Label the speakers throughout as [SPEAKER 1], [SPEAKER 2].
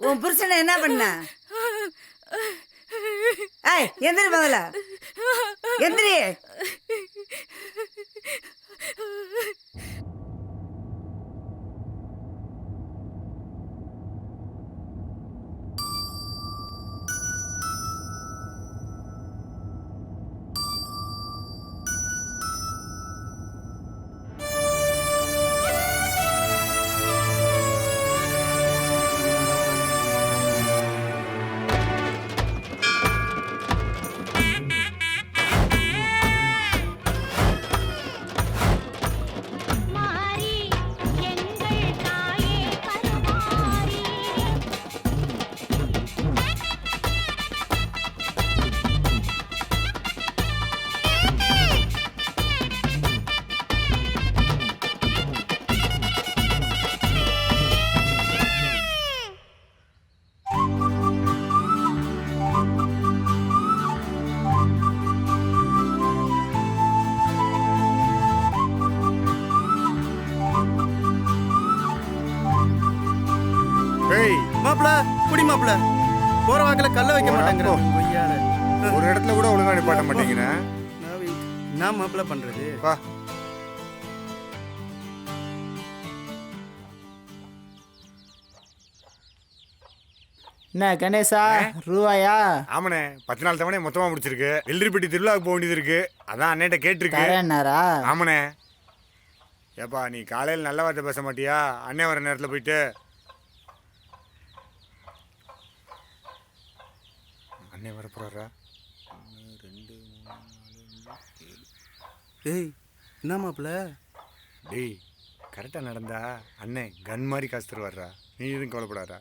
[SPEAKER 1] உன் புருஷனை என்ன பண்ண? ஏய் எந்திரி முதல்ல, எந்திரி.
[SPEAKER 2] மாப்பிள குடி மாப்பிள, போற வாக்கில கல்ல வைக்க மாட்டேங்கிற.
[SPEAKER 3] ஒரு இடத்துல கூட ஒழுங்கா நிப்பாட்ட மாட்டேங்கிறேன்.
[SPEAKER 2] நான் மாப்பிள பண்றது
[SPEAKER 3] வா.
[SPEAKER 4] என்ன கணேசா ரூபாயா?
[SPEAKER 3] ஆமாண்ணே, 10 நாள் தவணை மொத்தமா முடிச்சிருக்கு. வெள்ளரிப்பட்டி திருவிழாவுக்கு போக வேண்டியது இருக்கு, அதான் அண்ணன்ட்ட கேட்டிருக்கு. ஆமாண்ணே. ஏப்பா நீ காலையில் நல்ல வார்த்தை பேச மாட்டியா? அண்ணன் வர நேரத்தில் போயிட்டு அண்ணன் வர போறாரா? 1 2 3 4 5 7.
[SPEAKER 2] ஏய் என்ன மாப்பிள?
[SPEAKER 3] டேய் கரெக்டாக நடந்தா அண்ணன் கன் மாதிரி காசு தருவாரா, நீ எதுவும் கவலைப்படாதா.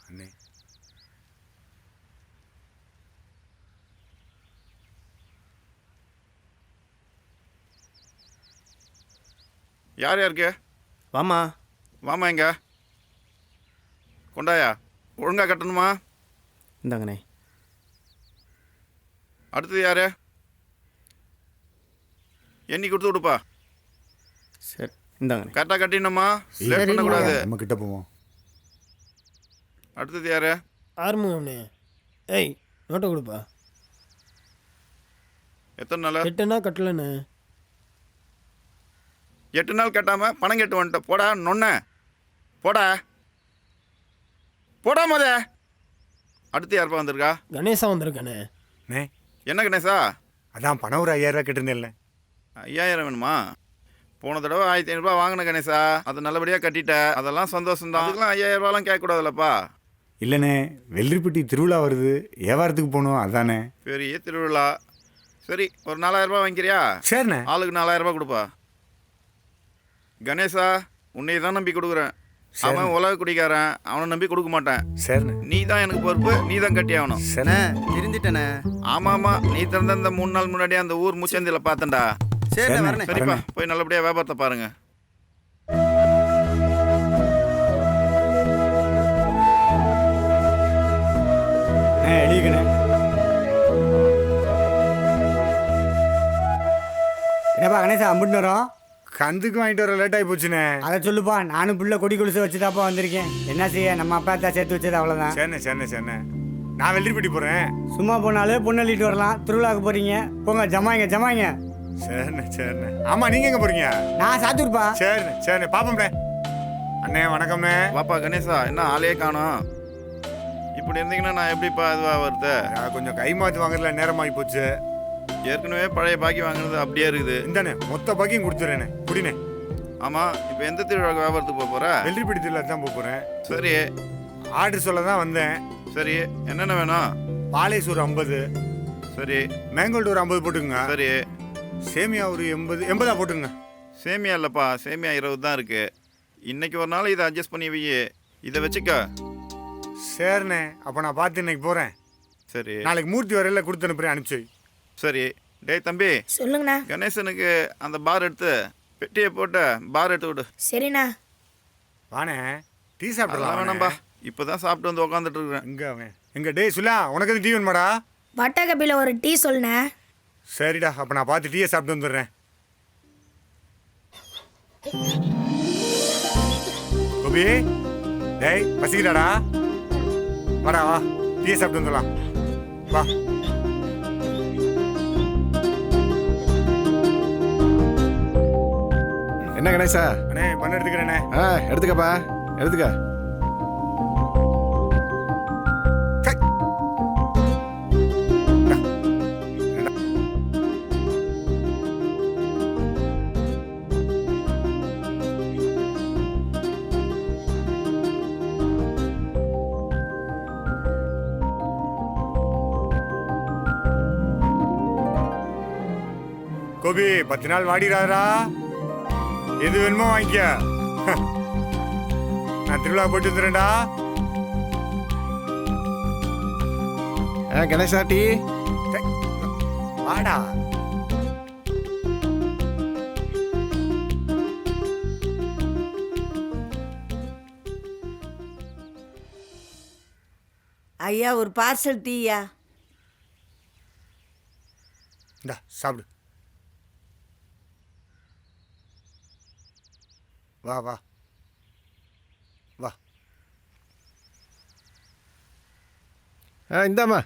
[SPEAKER 3] அண்ணே
[SPEAKER 5] யார் யாருக்கு?
[SPEAKER 2] வாமா
[SPEAKER 5] வாமா, எங்க கொண்டாயா? ஒழுங்கா கட்டணுமா?
[SPEAKER 2] இந்தாங்கண்ணே.
[SPEAKER 5] அடுத்தது யாரு? எண்ணி கொடுத்து விடுப்பா.
[SPEAKER 2] சரி இந்தாங்கண்ணே.
[SPEAKER 5] கரெக்டாக கட்டினோமா, லேட் பண்ணக்கூடாது.
[SPEAKER 3] நம்ம கிட்ட போவோம்.
[SPEAKER 5] அடுத்தது யாரு?
[SPEAKER 6] ஆறுமுகம்ண்ணே. ஏய் நோட்டை கொடுப்பா.
[SPEAKER 5] எத்தனை நாள்?
[SPEAKER 6] 8 நாள் கட்டலண்ணே.
[SPEAKER 5] 8 நாள் கட்டாம பணம் கட்டு வந்துட்ட. போடா நொன்ன, போடா போடா மொத. அடுத்து யாருப்பா வந்திருக்கா?
[SPEAKER 6] கணேசா வந்திருக்கானே.
[SPEAKER 3] அண்ணே
[SPEAKER 5] என்ன கணேசா?
[SPEAKER 3] அதான் பணம் ஒரு 5000 ரூபா கேட்டிருந்தேன்ல.
[SPEAKER 5] 5000 வேணுமா? போன தடவை 1500 ரூபா வாங்கின கணேசா, அதை நல்லபடியாக கட்டிட்ட, அதெல்லாம் சந்தோஷம்தான். அதுக்கெல்லாம் 5000 ரூபாலாம் கேட்கக்கூடாதுல்லப்பா.
[SPEAKER 3] இல்லைண்ணே, வெள்ளரிப்பட்டி திருவிழா வருது, வியாபாரத்துக்கு போகணும், அதானே.
[SPEAKER 5] பெரிய திருவிழா. சரி ஒரு 4000 ரூபா வாங்கிக்கிறியா?
[SPEAKER 3] சரிண்ணே.
[SPEAKER 5] ஆளுக்கு 4000 ரூபா கொடுப்பா. கணேசா உன்னைய தான் நம்பி கொடுக்குறேன். அவன் உலக குடிக்காரன், அவனை நம்பி கொடுக்க மாட்டேன்.
[SPEAKER 3] சரிண்ணே.
[SPEAKER 5] நீ தான் எனக்கு பொறுப்பு, நீ தான் கட்டி ஆகணும்.
[SPEAKER 2] சரிண்ணே தெரிஞ்சிட்டேண்ணே.
[SPEAKER 5] ஆமாம் ஆமாம், நீ திறந்த இந்த 3 நாள் முன்னாடியே அந்த ஊர் முச்சந்தியில் பார்த்தேன்டா.
[SPEAKER 2] சரிண்ணே வரண்ணே.
[SPEAKER 5] சரிப்பா, போய் நல்லபடியாக வியாபாரத்தை பாருங்க.
[SPEAKER 4] எழுதிக்கணே. என்னப்பா கணேசா அம்பிட்டு வரோம்?
[SPEAKER 3] கந்துக்கு வாங்கிட்டு வர லேட் ஆகி போச்சுண்ணே.
[SPEAKER 4] அதை சொல்லுப்பா, நானும் புள்ள கொடி கொலுசு வச்சுதாப்பா வந்திருக்கேன். என்ன செய்ய, நம்ம அப்பா தான் சேர்த்து வச்சது அவ்வளோதான்.
[SPEAKER 3] சரிண்ணே சரிண்ணே சரிண்ணே. நான் வெள்ளரிப்பட்டி போகிறேன்.
[SPEAKER 4] சும்மா போனாலே பொண்ணு அள்ளிட்டு வரலாம். திருவிழாவுக்கு போறீங்க, போங்க ஜமாங்க ஜமாங்க.
[SPEAKER 3] சரிண்ணே சரிண்ணே. ஆமாம் நீங்கள் எங்கே போகிறீங்க?
[SPEAKER 4] நான் சாத்தூர்ப்பா.
[SPEAKER 3] சரிண்ணே சரிண்ணே, பாப்போம்ண்ணே. அண்ணே வணக்கம்ண்ணே.
[SPEAKER 5] வாப்பா கணேசா, என்ன ஆளே காணோம்? இப்படி இருந்தீங்கன்னா நான் எப்படிப்பா இதுவாக வருது?
[SPEAKER 3] கொஞ்சம் கை மாற்றி வாங்குறதுல நேரமாகி போச்சு.
[SPEAKER 5] ஏற்கனவே பழைய பாக்கி வாங்கினது அப்படியே இருக்குது.
[SPEAKER 3] இந்தாண்ணே மொத்த பாக்கியும் கொடுத்துறேண்ணே, குடிண்ணே.
[SPEAKER 5] ஆமாம், இப்போ எந்த திருவிழாவுக்கு வியாபாரத்துக்கு போக போகிற?
[SPEAKER 3] வெள்ளரிப்பட்டி திருவிழா தான் போக போகிறேன்.
[SPEAKER 5] சரி
[SPEAKER 3] ஆர்டர் சொல்ல தான் வந்தேன்.
[SPEAKER 5] சரி, என்னென்ன வேணும்?
[SPEAKER 3] பாலேஸ் ஒரு 50.
[SPEAKER 5] சரி.
[SPEAKER 3] மேங்கோல்டு ஒரு 50 போட்டுங்க.
[SPEAKER 5] சரி.
[SPEAKER 3] சேமியா ஒரு 80 போட்டுங்க.
[SPEAKER 5] சேமியா இல்லைப்பா, சேமியா 20 தான் இருக்குது. இன்னைக்கு ஒரு நாள் இதை அட்ஜஸ்ட் பண்ணி வை, இதை வச்சுக்க.
[SPEAKER 3] சரிண்ணே, அப்போ நான் பார்த்து இன்னைக்கு போகிறேன்.
[SPEAKER 5] சரி
[SPEAKER 3] நாளைக்கு மூர்த்தி வரையில் கொடுத்து அனுப்புறேன், அனுப்பிச்சு வை.
[SPEAKER 5] சரி. டேய் தம்பி,
[SPEAKER 7] சொல்லுங்கண்ணா.
[SPEAKER 5] கணேசனுக்கு அந்த பார் எடுத்து பெட்டியை போட்டு பார் எடுத்து விடு.
[SPEAKER 7] சரிண்ணா.
[SPEAKER 3] வாண்ணே, டீ
[SPEAKER 5] அதெல்லாம்
[SPEAKER 3] சாப்பிடலாம்.
[SPEAKER 5] வேணாம்பா, இப்போதான் சாப்பிட்டு வந்து உக்காந்துட்டு இருக்கிறேன்.
[SPEAKER 3] எங்க அவன் எங்க? டேய் சுலா, உனக்கு எதுவும் டீ வேணுமாடா?
[SPEAKER 7] வட்டா கப்பியில் ஒரு டீ சொல்லுண்ணே.
[SPEAKER 3] சரிடா, அப்போ நான் பார்த்து டீயை சாப்பிட்டு வந்துடுறேன். கோபி, டேய் பசிக்கிறாடா, வாடா வா, டீயை சாப்பிட்டு வந்துடலாம் வா.
[SPEAKER 8] என்ன கணேசா?
[SPEAKER 3] அண்ணே பண்ண எடுத்துக்கிறேண்ணே.
[SPEAKER 8] எடுத்துக்கப்பா, எடுத்துக்க.
[SPEAKER 3] கோபி 10 நாள் வாடிடாதா, எது வேணுமோ வாங்கிக்க. நான் திருவிழா போயிட்டு வந்துடுறேன்டா.
[SPEAKER 8] கணேசா டீ.
[SPEAKER 3] வாடா.
[SPEAKER 1] ஐயா ஒரு பார்சல் டீயா.
[SPEAKER 3] இந்தா சாப்பிடு. வா வா வா.
[SPEAKER 8] இந்தாம்மா.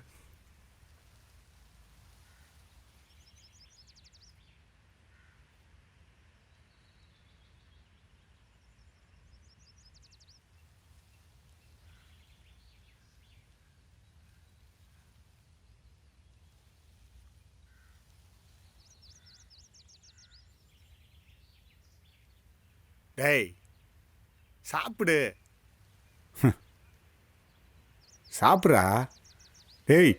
[SPEAKER 3] டேய் சாப்பிடு.
[SPEAKER 4] சாப்பிட்றா. டேய்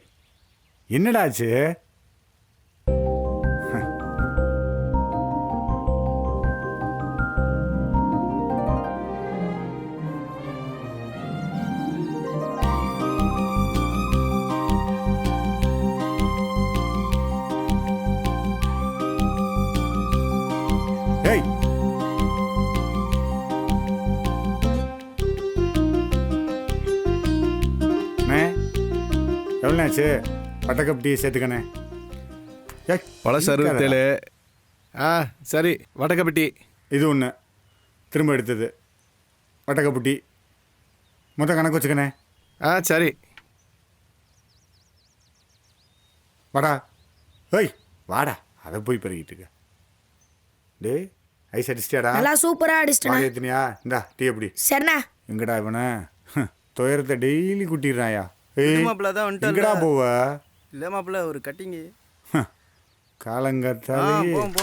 [SPEAKER 4] என்னடாச்சு? டேய் எவ்வளோண்ணாச்சு? பட்டக்கப் டீ சேர்த்துக்கண்ணே.
[SPEAKER 8] பழசரு தேலு. சரி, வடக்கப்பட்டி.
[SPEAKER 3] இது ஒன்று திரும்ப எடுத்தது வட்டக்கப்பு டீ. மொத்தம் கணக்கு வச்சுக்கண்ணே.
[SPEAKER 8] சரி.
[SPEAKER 3] வாடா. ஏய் வாடா, அதை போய் பெருகிட்டு இருக்க. டேய் ஐஸ் அடிச்சிட்டியாடா?
[SPEAKER 7] நல்லா சூப்பரா அடிச்சிட்டேண்ணா.
[SPEAKER 3] எத்தனையா? இந்தா டீ எப்படி?
[SPEAKER 7] சரிண்ணா.
[SPEAKER 3] எங்கடா இவனை துயரத்தை டெய்லி குட்டிடுறாயா? ஏய்
[SPEAKER 2] மாப்பிள்ள தான்
[SPEAKER 3] எங்கடா
[SPEAKER 2] வந்துட்டு
[SPEAKER 3] போவ?
[SPEAKER 2] இல்லை மாப்பிள்ள ஒரு கட்டிங்கு.
[SPEAKER 3] காலங்கத்தாலே
[SPEAKER 2] போவோம்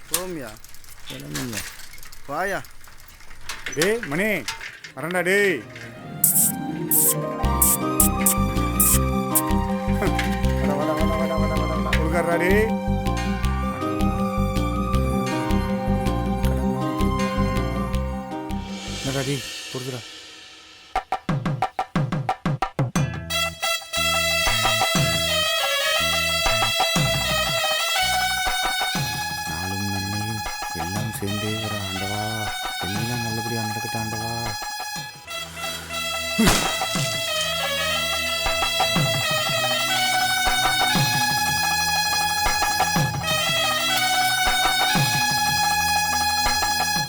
[SPEAKER 2] போவோம்யா. வாயா.
[SPEAKER 3] டேய் மணி வரண்டா. டேய் கொடுக்கறா. டேய் என்னடா டேய் கொடுக்குறா. எல்லாம் சேர்ந்தே வர ஆண்டவா, எல்லாம் நல்லபடியாக நடக்கட்டும் ஆண்டவா.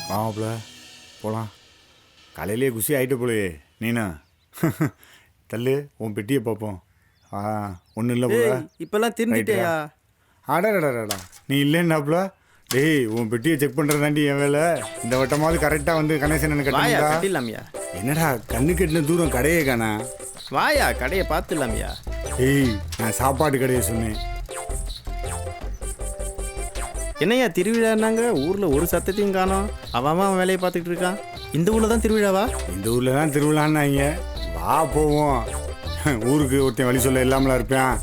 [SPEAKER 3] மாப்பிள்ள போகலாம். காலையிலேயே குசி ஆகிட்டு போலையே நீனா. தள்ளு உன் பெட்டியை பார்ப்போம். ஒன்றும் இல்லை போல.
[SPEAKER 2] இப்பெல்லாம் திருந்திட்டேயா?
[SPEAKER 3] அடடடடா, நீ இல்லைன்னாப்புல. டேய் உன் பெட்டியை செக் பண்ணுறது தாண்டி என் வேலை. இந்த வட்டமாவது கரெக்டாக வந்து கணேசன் எனக்கு
[SPEAKER 2] வாயா
[SPEAKER 3] கட்டிங்களா?
[SPEAKER 2] கட்டிடலாமியா.
[SPEAKER 3] என்னடா கண்ணு கட்டின தூரம் கடையே காணா?
[SPEAKER 2] வாயா கடையை பார்த்துடலாமியா.
[SPEAKER 3] ஏய் நான் சாப்பாடு கடையை சொன்னேன்.
[SPEAKER 2] என்னையா திருவிழான்னாங்க, ஊரில் ஒரு சத்தத்தையும் காணோம். அவன் வேலையை பார்த்துக்கிட்டு இருக்கான். இந்த ஊரில் தான் திருவிழாவா?
[SPEAKER 3] இந்த ஊரில் தான் திருவிழான்னாங்க. வா போவோம். ஊருக்கு ஒருத்தன் வழி சொல்ல இல்லாமலாம் இருப்பேன்.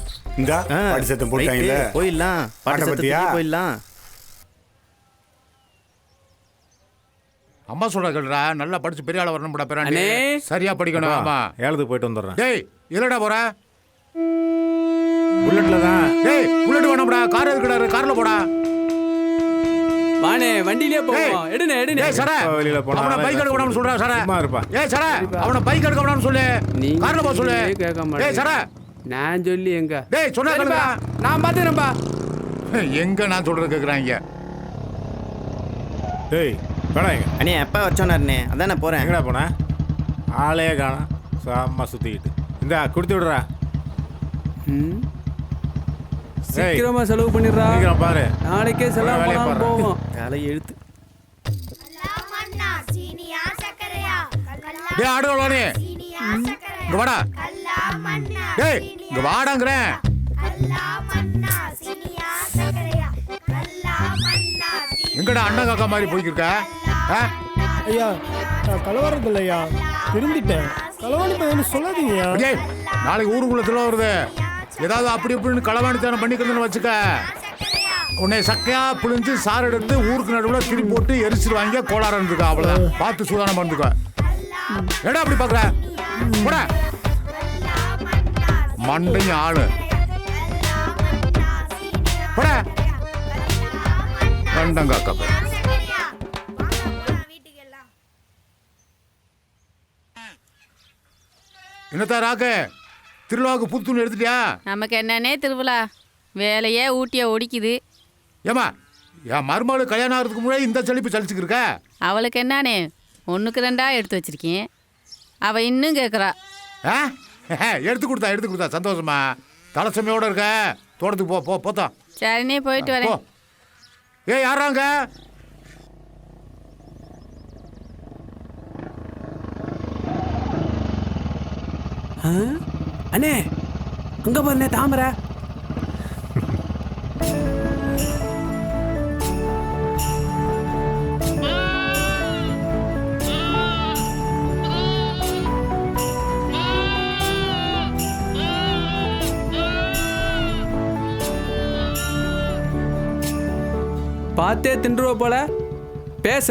[SPEAKER 3] இந்தா பாட்டு சத்தம் போட்டாங்கல்ல,
[SPEAKER 2] போயிடலாம். பாட்டு
[SPEAKER 3] பாட்டை பத்தியா?
[SPEAKER 2] சத்தத்துக்கு போயிடலாம்.
[SPEAKER 9] அம்மா சொல்ற கேளுடா, நல்லா படிச்சு பெரிய ஆளா வரணும்டா பேராண்டி. சரியா படிக்கணும். ஆமா,
[SPEAKER 2] ஏலத்துக்கு போயிட்டு வந்துடுறேன்.
[SPEAKER 9] டேய் இல்லடா போற.
[SPEAKER 2] புல்லட்ல தான்.
[SPEAKER 9] டேய் புல்லட் வேணாம்டா, கார் இருக்குடா, கார்ல போடா.
[SPEAKER 10] வானே வண்டியிலே போவோம். எடுனே எடுனே.
[SPEAKER 9] ஏய் சரா,
[SPEAKER 2] வெளியில போனா
[SPEAKER 9] அவன பைக் எடுக்க வேணாம்னு சொல்றா சரா.
[SPEAKER 2] சும்மா இருப்பா.
[SPEAKER 9] ஏய் சரா, அவன பைக் எடுக்க வேணாம்னு சொல்லு. கார்ல போ சொல்லு.
[SPEAKER 10] கேட்க
[SPEAKER 9] ஏய்
[SPEAKER 10] மாட்டேன்.
[SPEAKER 9] சரா,
[SPEAKER 10] நான் சொல்லி எங்க?
[SPEAKER 9] டேய் சொன்னா கேளுடா.
[SPEAKER 10] நான் பாத்துறேன்பா.
[SPEAKER 9] எங்க நான் சொல்றது கேக்குறாங்க.
[SPEAKER 8] டேய் வேணா எங்க
[SPEAKER 2] அண்ணே அப்பா வச்சோனாருண்ணே, அதான் நான் போகிறேன்.
[SPEAKER 8] எங்கடா போன ஆளே காணோம் சாமா சுற்றிக்கிட்டு இந்தா கொடுத்து விடுறா.
[SPEAKER 10] ம். சீக்கிரமா செலவு பண்ணிடுறா.
[SPEAKER 8] சீக்கிரம் பாரு.
[SPEAKER 10] நாளைக்கே செலவு
[SPEAKER 8] வேலையை
[SPEAKER 10] பண்ணாலும்
[SPEAKER 8] பாரு.
[SPEAKER 10] போவோம்.
[SPEAKER 2] காலை எழுத்து.
[SPEAKER 9] டேய் ஆடுவானே, இங்க வாடா. டேய் இங்க வாடாங்கறேன். எங்கடா அண்ணா காக்கா மாதிரி போய்க்கிருக்க?
[SPEAKER 6] ஐயா நான் கலவரது இல்லையா, திருந்திட்டேன். கலவாணி சொல்லாதீங்கய்யா.
[SPEAKER 9] டேய் நாளைக்கு ஊருக்குள்ள திருவிழா வருது. ஏதாவது அப்படி இப்படின்னு களவாணித்தனம் பண்ணிக்கிறதுன்னு வச்சுக்க, உன்னை சக்கையா பிழிஞ்சு சாறு எடுத்து ஊருக்கு நடுவில் திரி போட்டு எரிச்சிருவாங்க. கோளாறு இருந்துக்கா, அவ்வளோதான். பார்த்து சூதானம் பண்ணுக்க. ஏடா அப்படி பார்க்குற? போட மண்டையும் ஆளு போட கண்டங்காக்கா. என்னத்தா ராக்கு, திருவிழாவுக்கு புத்துணி எடுத்துட்டியா?
[SPEAKER 11] நமக்கு என்னன்னே திருவிழா, வேலையே ஊட்டிய ஒடிக்குது.
[SPEAKER 9] ஏமா என் மருமகள் கல்யாணம் ஆகிறதுக்கு முன்னாடி இந்த செழிப்பு சலிச்சுக்கிருக்க.
[SPEAKER 11] அவளுக்கு என்னானே 1க்கு 2 எடுத்து வச்சிருக்கேன். அவள் இன்னும் கேட்குறா.
[SPEAKER 9] ஆ எடுத்து கொடுத்தா சந்தோஷமா. தலைச்சமையோட இருக்க, தோட்டத்துக்கு போ போ போத்தா.
[SPEAKER 11] சரினே போயிட்டு
[SPEAKER 9] போ.
[SPEAKER 11] வரேன்.
[SPEAKER 9] ஏய் யாராங்க?
[SPEAKER 10] அண்ணே அங்க பாருண்ணே தாமரை. பார்த்தே தின்றுவ போல பேச.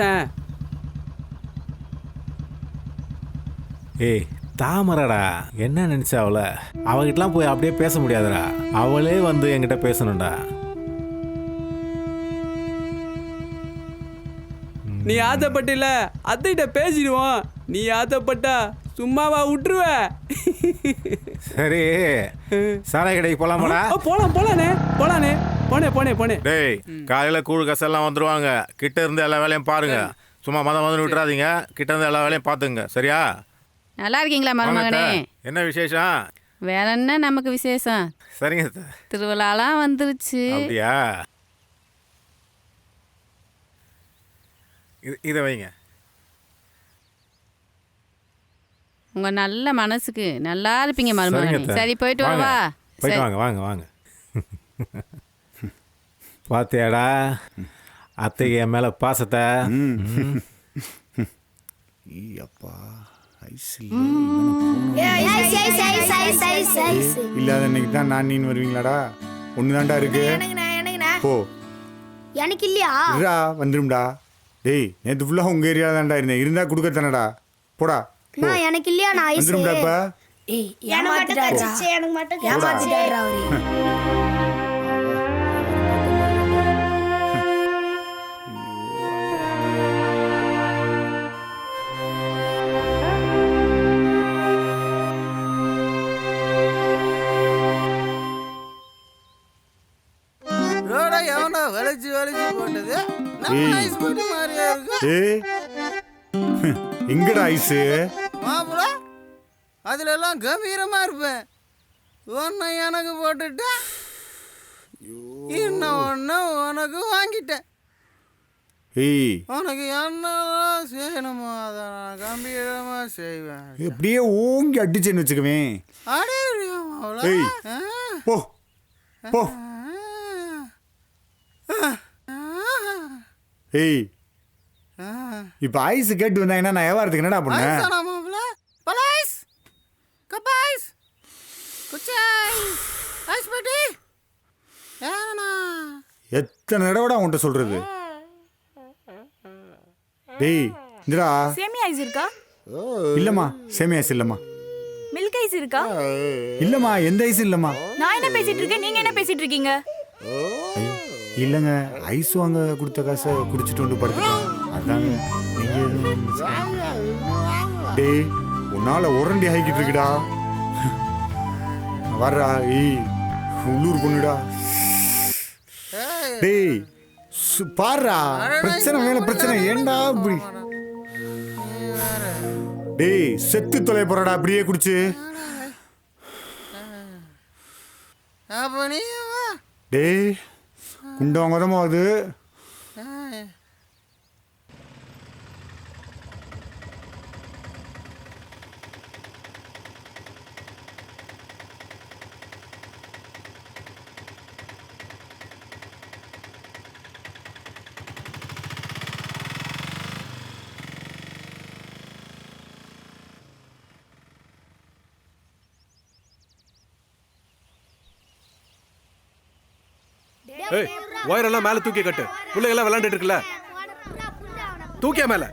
[SPEAKER 8] ஏய் தாமரடா, என்ன நினைச்சா அவகிட்டலாம் போய் அப்படியே பேச முடியாதுடா. அவளே வந்து என்கிட்ட பேசணும்டா.
[SPEAKER 10] நீ ஆசைப்பட்டில அத்தைகிட்ட பேசிடுவோம். நீ ஆசைப்பட்டா சும்மாவா விட்டுருவ?
[SPEAKER 8] சரி சாராய கடைக்கு போலாமாடா?
[SPEAKER 10] போலானே போனே.
[SPEAKER 8] டேய் காலையில கூழ் கசெல்லாம் வந்துருவாங்க. கிட்ட இருந்து எல்லா வேலையும் பாருங்க. சும்மா மதம் விட்டுறாதீங்க. கிட்ட இருந்து எல்லா வேலையும் பார்த்துங்க. சரியா?
[SPEAKER 11] நல்லா இருக்கீங்களா மருமகனே?
[SPEAKER 8] என்ன விசேஷம்?
[SPEAKER 11] வேற என்ன நமக்கு விசேஷம்?
[SPEAKER 8] சரிங்க.
[SPEAKER 11] திருவிழாலாம் வந்துருச்சு.
[SPEAKER 8] அப்படியா? இதை வைங்க.
[SPEAKER 11] உங்க நல்ல மனசுக்கு நல்லா இருப்பீங்க மருமகனே. சரி போயிட்டு வரவா?
[SPEAKER 8] போயிட்டு வாங்க. பாத்தியாடா அத்தைக்கு என் மேல பாசத்தை.
[SPEAKER 3] அப்பா இல்லாத இன்னைக்கு தான் நான் நீன்னு வருவீங்களாடா? ஒண்ணுதான்டா இருக்கு. போ.
[SPEAKER 7] எனக்கு இல்லையா?
[SPEAKER 3] வந்துரும்டா. டேய் நேற்று ஃபுல்லா உங்க ஏரியா தான்டா இருந்தேன். இருந்தா கொடுக்கத்தானடா. போடா.
[SPEAKER 7] நான் எனக்கு இல்லையா? நான் ஐஸ்.
[SPEAKER 3] வந்துரும்டாப்பா.
[SPEAKER 7] ஏய் எனக்கு மட்டும் ஏமாத்திட்டாரா அவரு. எங்கடா ஐஸு?
[SPEAKER 2] அதுல எல்லாம் கம்பீரமா இருப்பேன். ஒன்னு எனக்கு போட்டுட்டு இன்னும் ஒன்னு உனக்கு வாங்கிட்டேன். உனக்கு என்னெல்லாம் செய்யணுமோ அதை நான் கம்பீரமா செய்வேன்.
[SPEAKER 3] எப்படியே ஓங்கி அடிச்சேன்னு வச்சுக்குவேன். போ போ. ஏய் இப்ப ஐஸ் கேட்டு வந்தாங்கன்னா நான் வியாபாரத்துக்கு என்னடா பண்ணேன்? எத்தனை தடவைடா உன்கிட்ட சொல்றது? டேய் இந்தடா.
[SPEAKER 7] சேமியா ஐஸ் இருக்கா?
[SPEAKER 3] இல்லம்மா சேமியா ஐஸ் இல்லம்மா.
[SPEAKER 7] மில்க் ஐஸ் இருக்கா?
[SPEAKER 3] இல்லம்மா எந்த ஐஸ் இல்லம்மா.
[SPEAKER 7] நான் என்ன பேசிட்டு இருக்கேன், நீங்க என்ன பேசிட்டு இருக்கீங்க?
[SPEAKER 3] இல்லைங்க ஐஸ் வாங்க கொடுத்த காசை குடிச்சிட்டு வந்து படுத்துட்டோம். அதாங்க நீங்க எதுவும் டேய் உன்னால உரண்டி ஆகிக்கிட்டு இருக்குடா. வர்றா ஏய் உள்ளூர் பொண்ணுடா. டேய் பாருடா பிரச்சனை மேல பிரச்சனை ஏண்டா இப்படி. டேய் செத்து தொலை போறடா அப்படியே குடிச்சு. டேய் குண்டவங்க தான் அது.
[SPEAKER 12] ஏய் ஒயரெல்லாம் மேலே தூக்கி கட்டு. பிள்ளைங்கெல்லாம் விளையாண்டுட்டு இருக்குல்ல, தூக்கியா மேலே.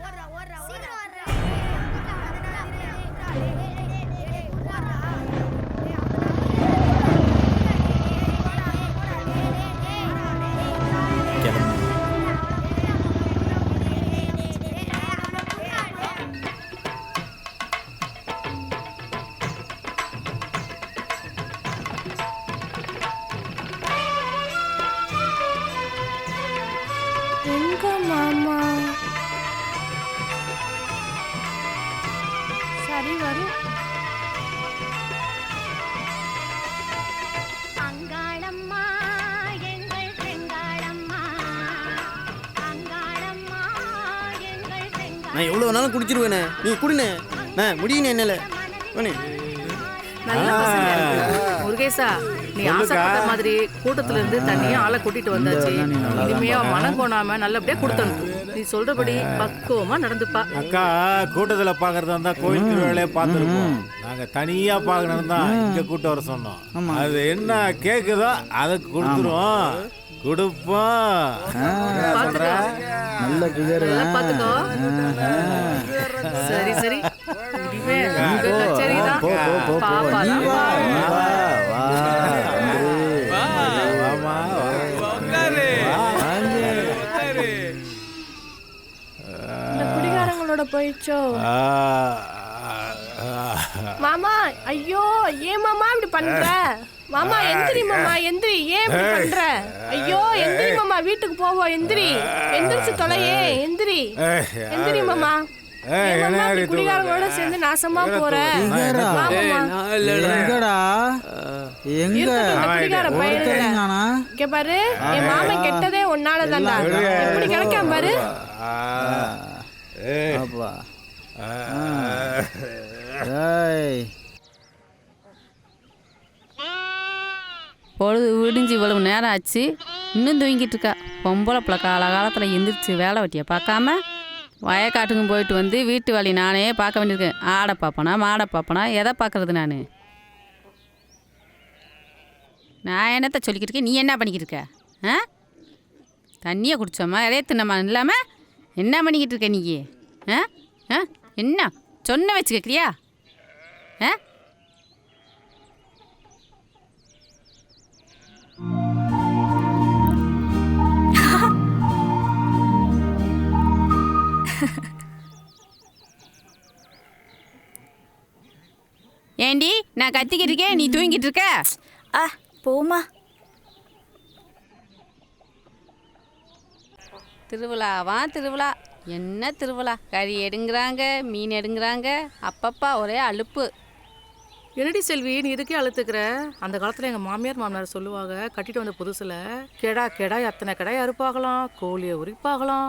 [SPEAKER 7] எங்க மாமா? சரி வரும். அங்காளம்மா எங்கள் செங்காளம்மா, அங்காளம்மா எங்கள் செங்காளம்மா.
[SPEAKER 2] நான் எவ்வளோ வேணாலும் குடிச்சிருவேண்ணே. நீ குடிண்ணே. நான் முடியுண்ணே என்னால.
[SPEAKER 11] நல்ல பசங்க இருக்கு. முருகேசா, நீ ஆசைப்பட்ட மாதிரி கூட்டத்துல இருந்து தனியா ஆளை கூட்டிட்டு வந்தாச்சு. இனிமே மனம் கோணாம நல்லபடியா கொடுத்தனுப்பு. நீ சொல்றபடி பக்குவமா நடந்துப்பா.
[SPEAKER 8] அக்கா கூட்டத்தில் பார்க்கறதா இருந்தால் கோயில் திருவிழாலே பார்த்துருப்போம். நாங்கள் தனியாக பார்க்கணும் தான் இங்கே கூட்ட வர சொன்னோம். அது என்ன கேட்குதோ அதை கொடுத்துருவோம், கொடுப்போம்.
[SPEAKER 2] நல்ல பிகர்.
[SPEAKER 11] நல்லா பாத்துக்கோ. சரி சரி, இனிமே உங்க கச்சேரிதான். பாப்பா தான்.
[SPEAKER 7] இந்த குடிகாரங்களோட போயிடுச்சோ மாமா. ஐயோ ஏன் மாமா இப்படி பண்ற? மாமா எந்திரி, மாமா எந்திரி, ஏன் இப்படி பண்ற? ஐயோ எந்திரி மாமா, வீட்டுக்கு போவோம். எந்திரி, எந்திரிச்சு தொலையே. எந்திரி எந்திரி மாமா. குடிகாரங்களோட சேர்ந்து நாசமா போற. குடிகார பையன் இங்க பாரு, என் மாமன் கெட்டதே உன்னாலதான்டா. எப்படி கிடைக்காம பாரு.
[SPEAKER 11] பொழுது விடிஞ்சு இவ்வளவு நேரம் ஆச்சு, இன்னும் தூங்கிட்டு இருக்கா. பொம்பளை பிள்ளை காலத்தில் எந்திரிச்சு வேலை வெட்டியை பார்க்காம வயக்காட்டுக்கும் போயிட்டு வந்து வீட்டு வேலையை நானே பார்க்க வேண்டியிருக்கேன். ஆடை பார்ப்பனா மாடை பார்ப்பனா எதை பார்க்கறது? நான் என்னத்தை சொல்லிக்கிட்டு இருக்கேன், நீ என்ன பண்ணிக்கிட்டு இருக்க? ஆ, தண்ணியை குடிச்சோம்மா இறைய தின்னம்மா இல்லாமல் என்ன பண்ணிக்கிட்டு இருக்க நீ? ஆ ஆ என்ன சொன்ன வச்சு கேட்குறியா? ஆ ஏண்டி நான் கத்திக்கிட்டு இருக்கேன், நீ தூங்கிட்டு இருக்க?
[SPEAKER 7] போமா.
[SPEAKER 11] திருவிழாவா திருவிழா, என்ன திருவிழா? கறி எடுங்கிறாங்க, மீன் எடுங்கிறாங்க, அப்பப்பா ஒரே அலுப்பு.
[SPEAKER 13] என்னடி செல்வி நீ இதுக்கே அழுத்துக்கிற? அந்த காலத்தில் எங்கள் மாமியார் மாமனார் சொல்லுவாங்க, கட்டிட்டு வந்த புதுசில் கெடா அத்தனை கெடாய் அறுப்பாகலாம், கோழியை உரிப்பாகலாம்.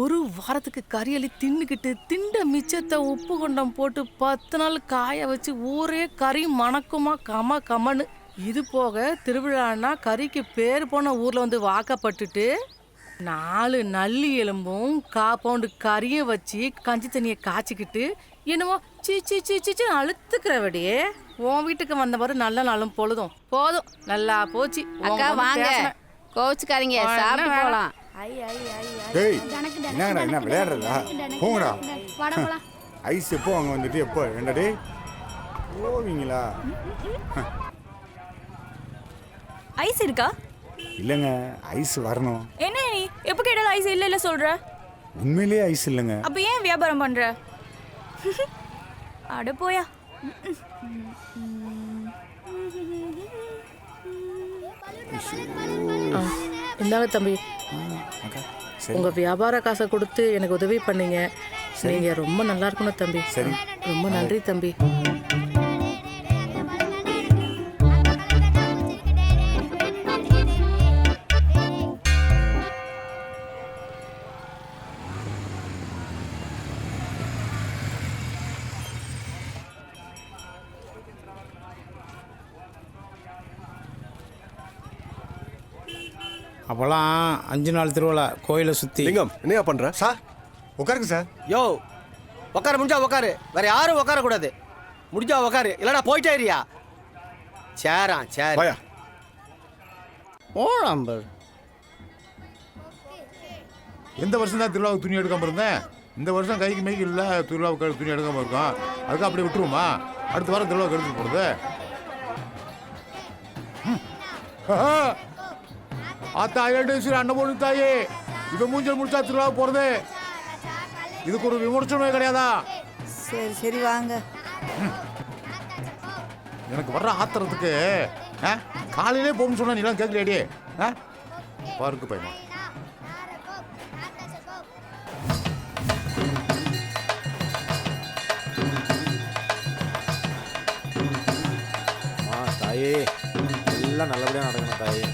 [SPEAKER 13] ஒரு வாரத்துக்கு கறியலி தின்னுக்கிட்டு திண்ட மிச்சத்தை உப்பு கொண்டம் போட்டு 10 நாள் காய வச்சு ஊரே கறி மணக்குமா கமன்னு. இது போக திருவிழான்னா கறிக்கு பேர் போன ஊரில் வந்து வாக்கப்பட்டுட்டு 4 நல்லி எலும்பும் 1/4 பவுண்டு கறியும் வச்சு கஞ்சி தண்ணியை காய்ச்சிக்கிட்டு என்னமோ சீச்சு அழுத்துக்கிறவடியே. உன் வீட்டுக்கு வந்த மாதிரி நல்ல நாளும் பொழுதும் போதும், நல்லா போச்சு.
[SPEAKER 11] அக்கா வாங்க, கோவிச்சுக்காரங்க, சாப்பிட்டு போகலாம்.
[SPEAKER 3] டேய் என்னங்கடா என்ன விளையாடுறதா போங்கடா ஐஸ் எப்போ அங்கே வந்துட்டு எப்போ என்ன டேய் போவீங்களா
[SPEAKER 14] ஐஸ் இருக்கா?
[SPEAKER 3] இல்லைங்க ஐஸ் வரணும்.
[SPEAKER 14] என்ன நீ எப்போ கேட்டாலும் ஐஸ் இல்ல இல்ல சொல்ற?
[SPEAKER 3] உண்மையிலேயே ஐஸ் இல்லைங்க.
[SPEAKER 14] அப்ப ஏன் வியாபாரம் பண்ற? அட போயா.
[SPEAKER 13] இந்தாங்க தம்பி, உங்க வியாபார காசை கொடுத்து எனக்கு உதவி பண்ணீங்க. நீங்க ரொம்ப நல்லா இருக்கணும் தம்பி.
[SPEAKER 3] சரி,
[SPEAKER 13] ரொம்ப நன்றி தம்பி.
[SPEAKER 8] அப்போல்லாம் 5 நாள் திருவிழா கோயிலை சுற்றி.
[SPEAKER 12] லிங்கம் என்னையா பண்ணுற?
[SPEAKER 3] சார் உட்காருங்க சார்.
[SPEAKER 15] யோ உட்கார முடிஞ்சா உட்காரு, வேற யாரும் உட்காரக்கூடாது. முடிஞ்சா உட்காரு, இல்லைனா போயிட்டே இருயா. சரி
[SPEAKER 2] ஓழாம்பர்.
[SPEAKER 9] எந்த வருஷம் தான் திருவிழாவுக்கு துணி எடுக்காமல் இருந்தேன். இந்த வருஷம் கைக்கு மைக்கு இல்லை, திருவிழாவுக்கு துணி எடுக்காமல் இருக்கோம். அதுக்கு அப்படியே விட்டுருவோமா? அடுத்த வாரம் திருவிழாவுக்கு எடுத்துட்டு போகிறது. ஆத்தா ஏடேஸ்வரி அண்ணன் பொண்ணு தாயே, இதை மூஞ்சல் முடிச்சா திருவிழா போகிறது. இதுக்கு ஒரு விமர்சனமே கிடையாதா?
[SPEAKER 1] சரி சரி வாங்க.
[SPEAKER 9] எனக்கு வர்ற ஆத்திரத்துக்கு காலையிலே போகணும்னு சொன்னா நீலாம் கேட்கலையாடி? பாருக்கு பையனா
[SPEAKER 8] தாயே, எல்லாம் நல்லபடியாக நடக்கணும் தாயே.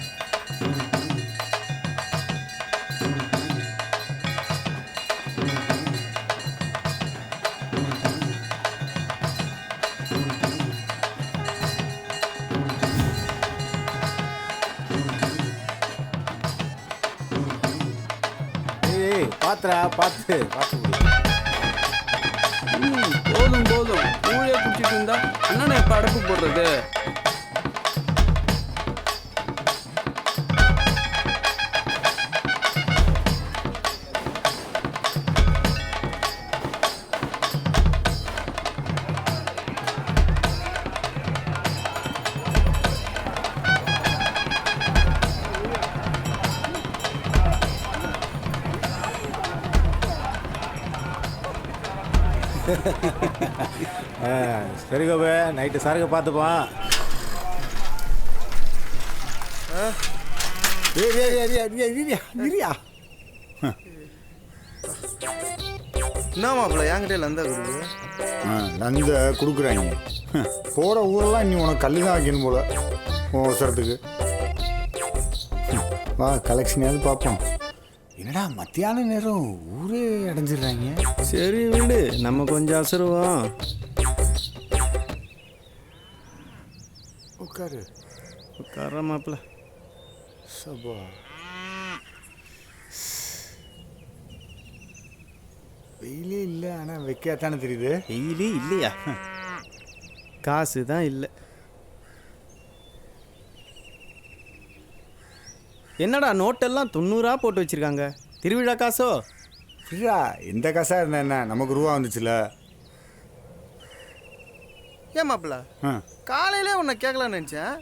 [SPEAKER 8] பார்த்து
[SPEAKER 10] போதும் போதும், ஊழே குடிச்சிட்டு இருந்தா அண்ணனை எப்ப அடப்பு போடுறது?
[SPEAKER 8] சரி கோபே, நைட்டு சாருக்கு பார்த்துப்பான்.
[SPEAKER 2] என்ன மாப்பிள்ள என்கிட்ட லந்தா கொடுக்கு?
[SPEAKER 3] லந்த கொடுக்குறாங்க. போகிற ஊரெல்லாம் நீ உனக்கு கல் தான் வைக்கணும் போல அவசரத்துக்கு. வா கலெக்ஷனையாவது பார்ப்போம். என்னடா மத்தியான நேரம் ஊரே அடைஞ்சிடுறாங்க.
[SPEAKER 2] சரி விடு, நம்ம கொஞ்சம் அசருவோம். உட்கார மாப்பிள்ள.
[SPEAKER 3] சபா வெயிலே இல்லை, ஆனால் வைக்காத்தானே தெரியுது.
[SPEAKER 2] வெயிலே இல்லையா? காசு தான் இல்லை. என்னடா நோட்டெல்லாம் 90 போட்டு வச்சிருக்காங்க. திருவிழா காசோ?
[SPEAKER 3] இல்லையா, எந்த காசாக இருந்தா என்ன, நமக்கு ரூபா வந்துச்சுல.
[SPEAKER 2] ஏன் மாப்பிள்ள, காலையிலே உன்னை கேட்கலான்னு நினச்சேன்.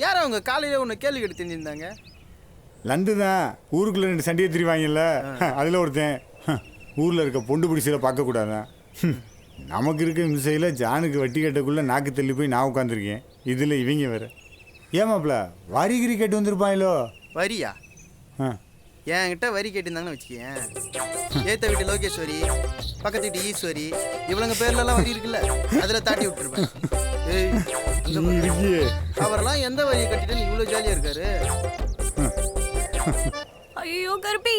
[SPEAKER 2] யார் அவங்க காலையிலே உன்னை கேள்வி கேட்டு தெரிஞ்சிருந்தாங்க?
[SPEAKER 3] லண்டு தான், ஊருக்குள்ளே 2 சண்டையை திரிவாங்கல்ல, அதில் ஒருத்தன். ஊரில் இருக்க பொண்டு பிடிச்சல பார்க்கக்கூடாதான். நமக்கு இருக்க மிசையில் ஜானுக்கு வட்டி கட்டக்குள்ளே நாக்கு தள்ளி போய் நான் உட்காந்துருக்கேன். இதில் இவங்க வேறு. ஏமாப்பிள்ள வரி கிரி கேட்டு வந்திருப்பாங்களோ?
[SPEAKER 2] வரியா? என்கிட்ட வரி கேட்டிருந்தாங்கன்னு வச்சுக்கேன். ஏத்த வீட்டு லோகேஸ்வரி, பக்கத்து வீட்டு ஈஸ்வரி, இவளுங்க பேர்லலாம் வரி இருக்குல்ல, அதில் தாட்டி விட்டுருப்பேன். அவரெல்லாம் எந்த வரியை கட்டிட்டு நீ இவ்வளோ ஜாலியாக இருக்காரு?
[SPEAKER 14] ஐயோ கருப்பி.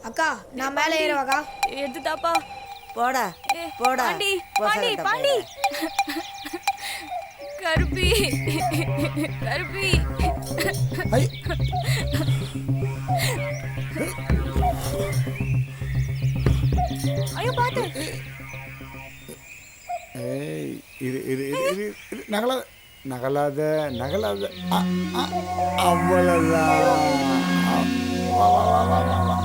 [SPEAKER 16] அக்கா நான் மேலே ஏறுவாக்கா.
[SPEAKER 14] எடுத்துட்டாப்பா.
[SPEAKER 1] போடா போடா.
[SPEAKER 14] பாண்டி பாண்டி பாண்டி. கருப்பி கருப்பி. ஐயோ பாத்து.
[SPEAKER 3] இது நகல நகலாத நகலாத அவ்வளோதான். வா, வா, வா, வா, வா, வா.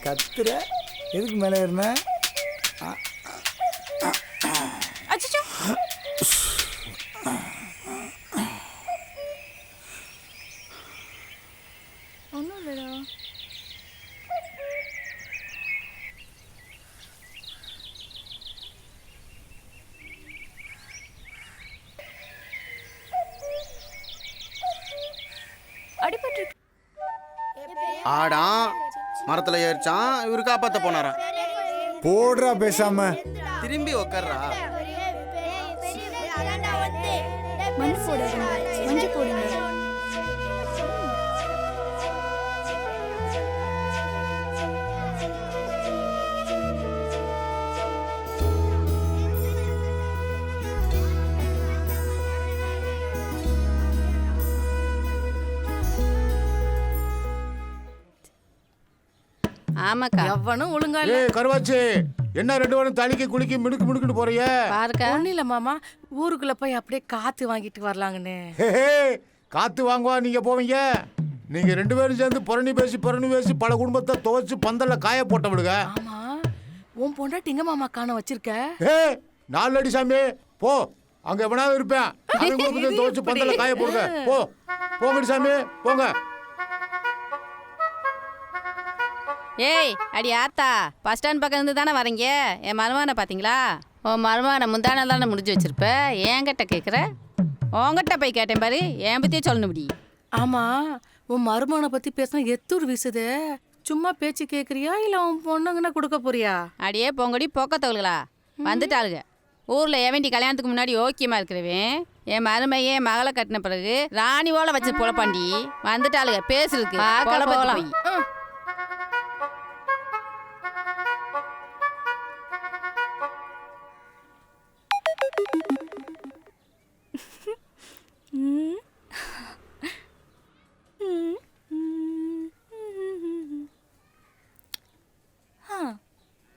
[SPEAKER 3] கத்துற எதுக்கு மேலே ஏறின?
[SPEAKER 14] அச்சச்சோ ஒன்றும் இல்லைடா. அடிபட்டு
[SPEAKER 2] ஆடான் மரத்துல ஏறிச்சான், இவரு காப்பாத்த போனாராம்.
[SPEAKER 3] போடுறா பேசாம.
[SPEAKER 2] திரும்பி உக்கார்றா.
[SPEAKER 14] மஞ்சள் போடுங்க, மஞ்சள் போடுங்க.
[SPEAKER 11] ஆமாக்கா.
[SPEAKER 13] எவனும் ஒழுங்கா இல்ல.
[SPEAKER 9] ஏய் கருவாச்சி, என்ன ரெண்டு பேரும் தலைக்கு குளிக்கி மினுக்கு மினுக்குன்னு போறிய?
[SPEAKER 11] பாருக்கா.
[SPEAKER 13] ஒன்றும் இல்லை மாமா, ஊருக்குள்ள போய் அப்படியே காத்து வாங்கிட்டு வரலாங்கன்னு.
[SPEAKER 9] காத்து வாங்குவா நீங்க போவீங்க? நீங்க ரெண்டு பேரும் சேர்ந்து புரணி பேசி பல குடும்பத்தை துவைச்சு பந்தல்ல காய போட்ட விடுங்க.
[SPEAKER 13] ஆமா, உன் பொண்டாட்டி எங்க மாமா காண வச்சிருக்க?
[SPEAKER 9] நாலடி சாமி போ, அங்க எவனாவது இருப்பேன். அவன் குடும்பத்தை துவைச்சு பந்தல்ல காய போடுங்க. போங்கடி சாமி போங்க.
[SPEAKER 11] ஏய் அடி ஆத்தா, பஸ் ஸ்டாண்ட் பக்கம் இருந்து தானே வரீங்க? என் மருமகனை பார்த்தீங்களா? உன் மருமகனை முந்தான தானே முடிஞ்சு வச்சிருப்ப. என்கிட்ட கேட்குற? உங்ககிட்ட போய் கேட்டேன் பாரு, என் பற்றியே சொல்லணும் இப்படி.
[SPEAKER 13] ஆமா, உன் மருமகனை பத்தி பேசினா எத்தூர் வீசுது. சும்மா பேச்சு கேட்குறியா இல்லை உன் பொண்ணுங்கன்னா கொடுக்க போறியா?
[SPEAKER 11] அடியே பொங்கடி பொக்கத்தவளுகளா வந்துட்டாளுங்க. ஊரில் எவன்டி கல்யாணத்துக்கு முன்னாடி ஓக்கியமாக இருக்கிறவன் என் மருமையே மகளை கட்டின பிறகு ராணி ஓலை வச்சு புலப்பாண்டி வந்துட்டாளுங்க. பேசுறதுக்கு போகலாம்.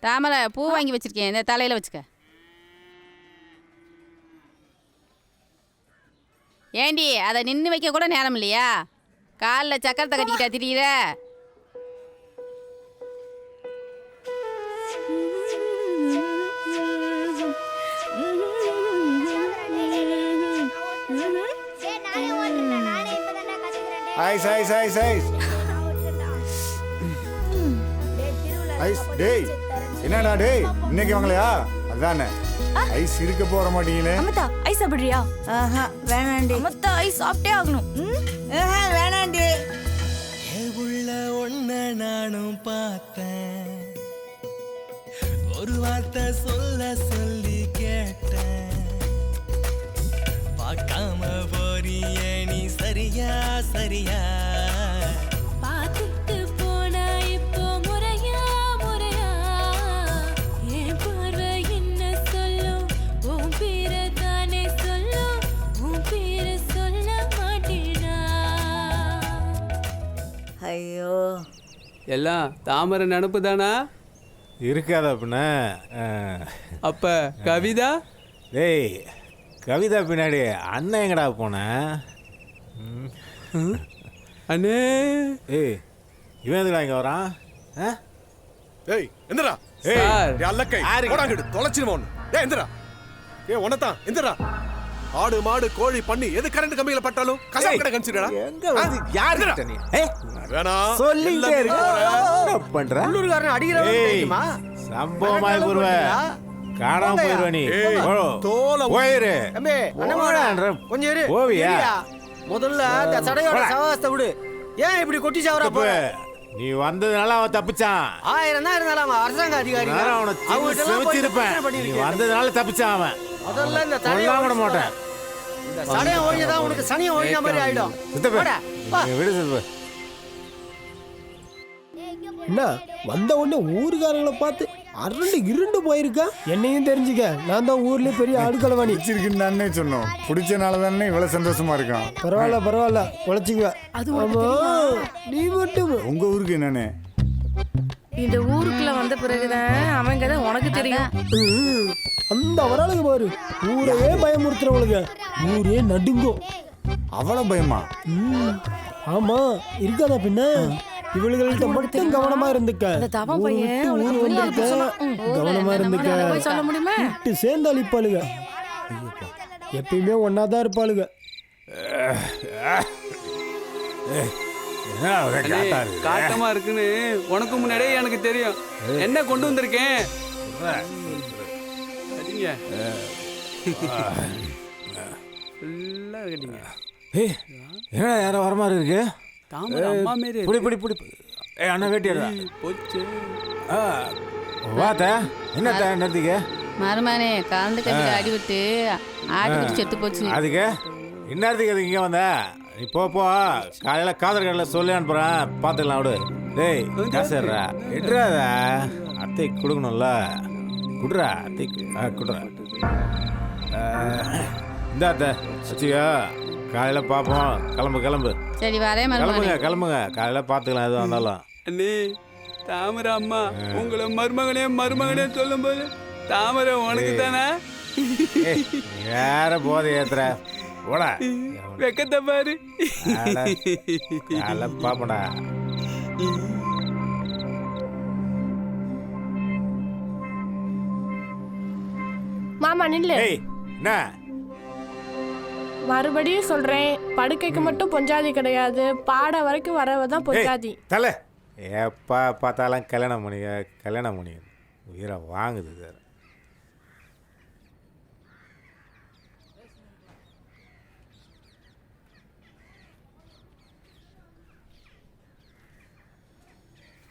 [SPEAKER 11] தாமரை பூ வாங்கி வச்சிருக்கேன், இந்த தலையில வச்சுக்க. ஏண்டி அதை நின்று வைக்க கூட நேரம் இல்லையா? காலில் சக்கரத்தை கட்டிக்கிட்டா திரியிற?
[SPEAKER 3] Ice ice ice ice ice. டேய் என்னடா டேய், இன்னைக்கு வாங்கலையா? அதானே ஐஸ் இருக்க போற மாட்டீங்களே.
[SPEAKER 14] அம்மத்தா ஐஸ் சாப்பிடுறியா?
[SPEAKER 1] வேணாண்டி.
[SPEAKER 14] அம்மத்தா ஐஸ் சாப்பிட்டே ஆகணும்.
[SPEAKER 1] வேணாண்டி.
[SPEAKER 17] உள்ள ஒன்ன நானும் பார்த்தேன், ஒரு வார்த்தை சொல்ல சொல்லி கேட்டேன், பார்க்காம போறிய நீ சரியா சரியா?
[SPEAKER 14] பார்த்துட்டு போனா இப்போ முறையா முறையா? என் பார்வை என்ன சொல்லும்? உன் பேரை தானே சொல்லும், உன் பேரை சொல்ல மாட்டேனா?
[SPEAKER 1] ஐயோ,
[SPEAKER 10] எல்லாம் தாமரை நினப்பு தானா?
[SPEAKER 8] இருக்காத அப்படின்ன.
[SPEAKER 10] அப்ப கவிதா?
[SPEAKER 8] டேய் கவிதா பின்னாடி அண்ணன் எங்கடா போன?
[SPEAKER 10] அண்ணே.
[SPEAKER 8] ஏய் இவன் எதுடா இங்கே வரான்?
[SPEAKER 12] ஏய் எந்திரா.
[SPEAKER 10] சார்.
[SPEAKER 12] ஏய் அல்லக்கை போடாங்கடு தொலைச்சிருமா ஒன்று. ஏய் எந்திரா. ஏய் உனத்தான் எந்திரா. ஆடு மாடு கோழி பண்ணி எது கரண்ட் கம்பியில பட்டாலும் கசாப் கடை கன்சிடரா?
[SPEAKER 8] எங்க வந்து யார் கிட்ட நீ?
[SPEAKER 12] வேணா
[SPEAKER 8] சொல்லிட்டே இருக்க. என்ன பண்ற?
[SPEAKER 15] உள்ளூர்காரன் அடிக்கிறவன் தெரியுமா?
[SPEAKER 8] சம்பவமாய் போடுவ. காணாம போயிருவ நீ.
[SPEAKER 12] தோல
[SPEAKER 8] போயிரு.
[SPEAKER 15] தம்பி அண்ணா கொஞ்சம் இரு.
[SPEAKER 8] ஓவியா
[SPEAKER 15] முதல்ல அந்த சடையோட சவாசத்தை விடு. ஏன் இப்படி கொட்டி சாவறா போற?
[SPEAKER 8] நீ வந்ததுனால அவன் தப்பிச்சான்.
[SPEAKER 15] 1000 தான் இருந்தாலும் அவன் அரசாங்க அதிகாரி.
[SPEAKER 8] நீ வந்ததுனால தப்பிச்சான் அவன்.
[SPEAKER 15] முதல்ல இந்த
[SPEAKER 8] தடையை விட மாட்டேன்.
[SPEAKER 15] இந்த சடையை ஒழிஞ்சதான் உனக்கு சனியை ஒழிஞ்ச மாதிரி ஆயிடும்.
[SPEAKER 8] விடு சித்து.
[SPEAKER 6] என்ன வந்த உடனே ஊருக்காரங்களை பார்த்து அரண்டு இருண்டு போயிருக்கா? என்னையும் தெரிஞ்சுக்க, நான் தான் ஊர்லயே பெரிய ஆடுகளவாணி.
[SPEAKER 3] பிடிச்சிருக்குன்னு தானே சொன்னோம். பிடிச்சனால தானே இவ்வளவு சந்தோஷமா இருக்கான்.
[SPEAKER 6] பரவாயில்ல உழைச்சிக்குவேன். நீ மட்டும்
[SPEAKER 3] உங்க ஊருக்கு என்னன்னு
[SPEAKER 13] இந்த ஊருக்குள்ள வந்த பிறகுதான் அவன் கதை உனக்கு தெரியும்.
[SPEAKER 6] அந்த வராளுக்கு பாரு, ஊரையே பயமுறுத்துறவளுங்க, ஊரே நடுங்கும்.
[SPEAKER 3] அவ்வளவு பயமா?
[SPEAKER 6] ஆமா, இருக்காதா பின்ன. இவளுகள்கிட்ட மட்டும் கவனமா இருந்துக்க.
[SPEAKER 13] அந்த தவம் பையன் உனக்கு
[SPEAKER 6] ஊர்
[SPEAKER 13] புரியாத
[SPEAKER 6] வந்திருக்க,
[SPEAKER 13] சொன்னான்.
[SPEAKER 6] கவனமா இருந்துக்க.
[SPEAKER 13] போய் சொல்ல முடியுமா?
[SPEAKER 6] விட்டு சேர்ந்து அழிப்பாளுங்க. எப்பயுமே ஒன்னாதான் இருப்பாளுங்க.
[SPEAKER 10] காட்டமா இருக்குன்னு உனக்கு முன்னாடியே எனக்கு தெரியும். என்ன கொண்டு வந்திருக்கேன்? அடிங்க. ஃபுல்லா கட்டிங்க.
[SPEAKER 8] ஏய், என்னடா யாரோ வர மாதிரி இருக்கு?
[SPEAKER 10] தாமரை அம்மா மாரி
[SPEAKER 8] புடி புடி புடி. ஏய் அண்ணா வேட்டியடா.
[SPEAKER 10] போச்சு.
[SPEAKER 8] வாத்த என்னத்த நிறுத்திக்க?
[SPEAKER 11] மருமானே கலந்து கட்டில அடிவிட்டு ஆட்டு குடிச்சு செத்து போச்சு.
[SPEAKER 8] அதுக்கு இந்நேரத்துக்கு அதுக்கு இங்கே வந்த? நீ போ காலையில் காதல் கடையில் சொல்லி அனுப்புகிறேன், பார்த்துக்கலாம் விடு. டேய் காசுறா எட்ராத, அத்தை கொடுக்கணும்ல, குடுறா அத்தைக்கு. குடுறா இந்த அத்தை வச்சுக்கோ, காலையில் பார்ப்போம். கிளம்பு.
[SPEAKER 11] சரி வரேன் மருமகனே.
[SPEAKER 8] கிளம்புங்க காலையில் பார்த்துக்கலாம் எதுவாக இருந்தாலும்.
[SPEAKER 10] அண்ணே தாமரை அம்மா உங்களை மருமகனே சொல்லும்போது தாமரை உனக்கு தானே?
[SPEAKER 8] வேற போதை ஏத்துற போடா,
[SPEAKER 10] வெக்கத்தை பாரு.
[SPEAKER 8] பாப்படா.
[SPEAKER 7] மாமா நில்லு.
[SPEAKER 8] என்ன
[SPEAKER 7] மறுபடியும் சொல்றேன், படுக்கைக்கு மட்டும் பொஞ்சாதி கிடையாது, பாட வரைக்கும் வரவதான் பொஞ்சாதி.
[SPEAKER 8] தலை எப்போ பார்த்தாலும் கல்யாணம் பண்ணி உயிரை வாங்குது சார்.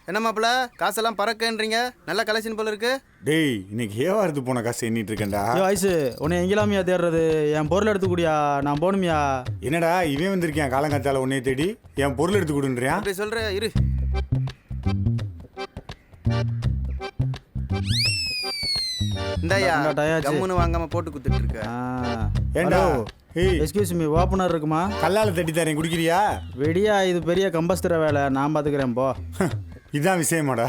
[SPEAKER 2] என்ன மாப்பிள்ள காசெல்லாம் பறக்கன்றீங்க? நல்லா கலெக்ஷன் போல இருக்கு.
[SPEAKER 3] டேய் இன்னைக்கு ஏவாரத்து போன காசு எண்ணிட்டு இருக்கேன்டா.
[SPEAKER 18] ஐசு உன்னை எங்கெல்லாமியா தேடுறது? என் பொருள் எடுத்து கூடியா, நான் போகணுமியா.
[SPEAKER 3] என்னடா இவன் வந்திருக்கேன் காலங்காத்தால உன்னைய தேடி என் பொருள் எடுத்து கொடுன்றியா?
[SPEAKER 2] அப்படி சொல்ற இரு. இந்தாயா கம்முன்னு வாங்காம போட்டு குத்துட்டு இருக்க.
[SPEAKER 3] ஏண்டா
[SPEAKER 18] எக்ஸ்கியூஸ் மீ, ஓப்பனர் இருக்குமா?
[SPEAKER 3] கல்லால தட்டி தரேன், குடிக்கிறியா?
[SPEAKER 18] வெடியா, இது பெரிய கம்பஸ்தர வேலை, நான் பார்த்துக்கிறேன் போ.
[SPEAKER 3] இதான் விஷயமாடா?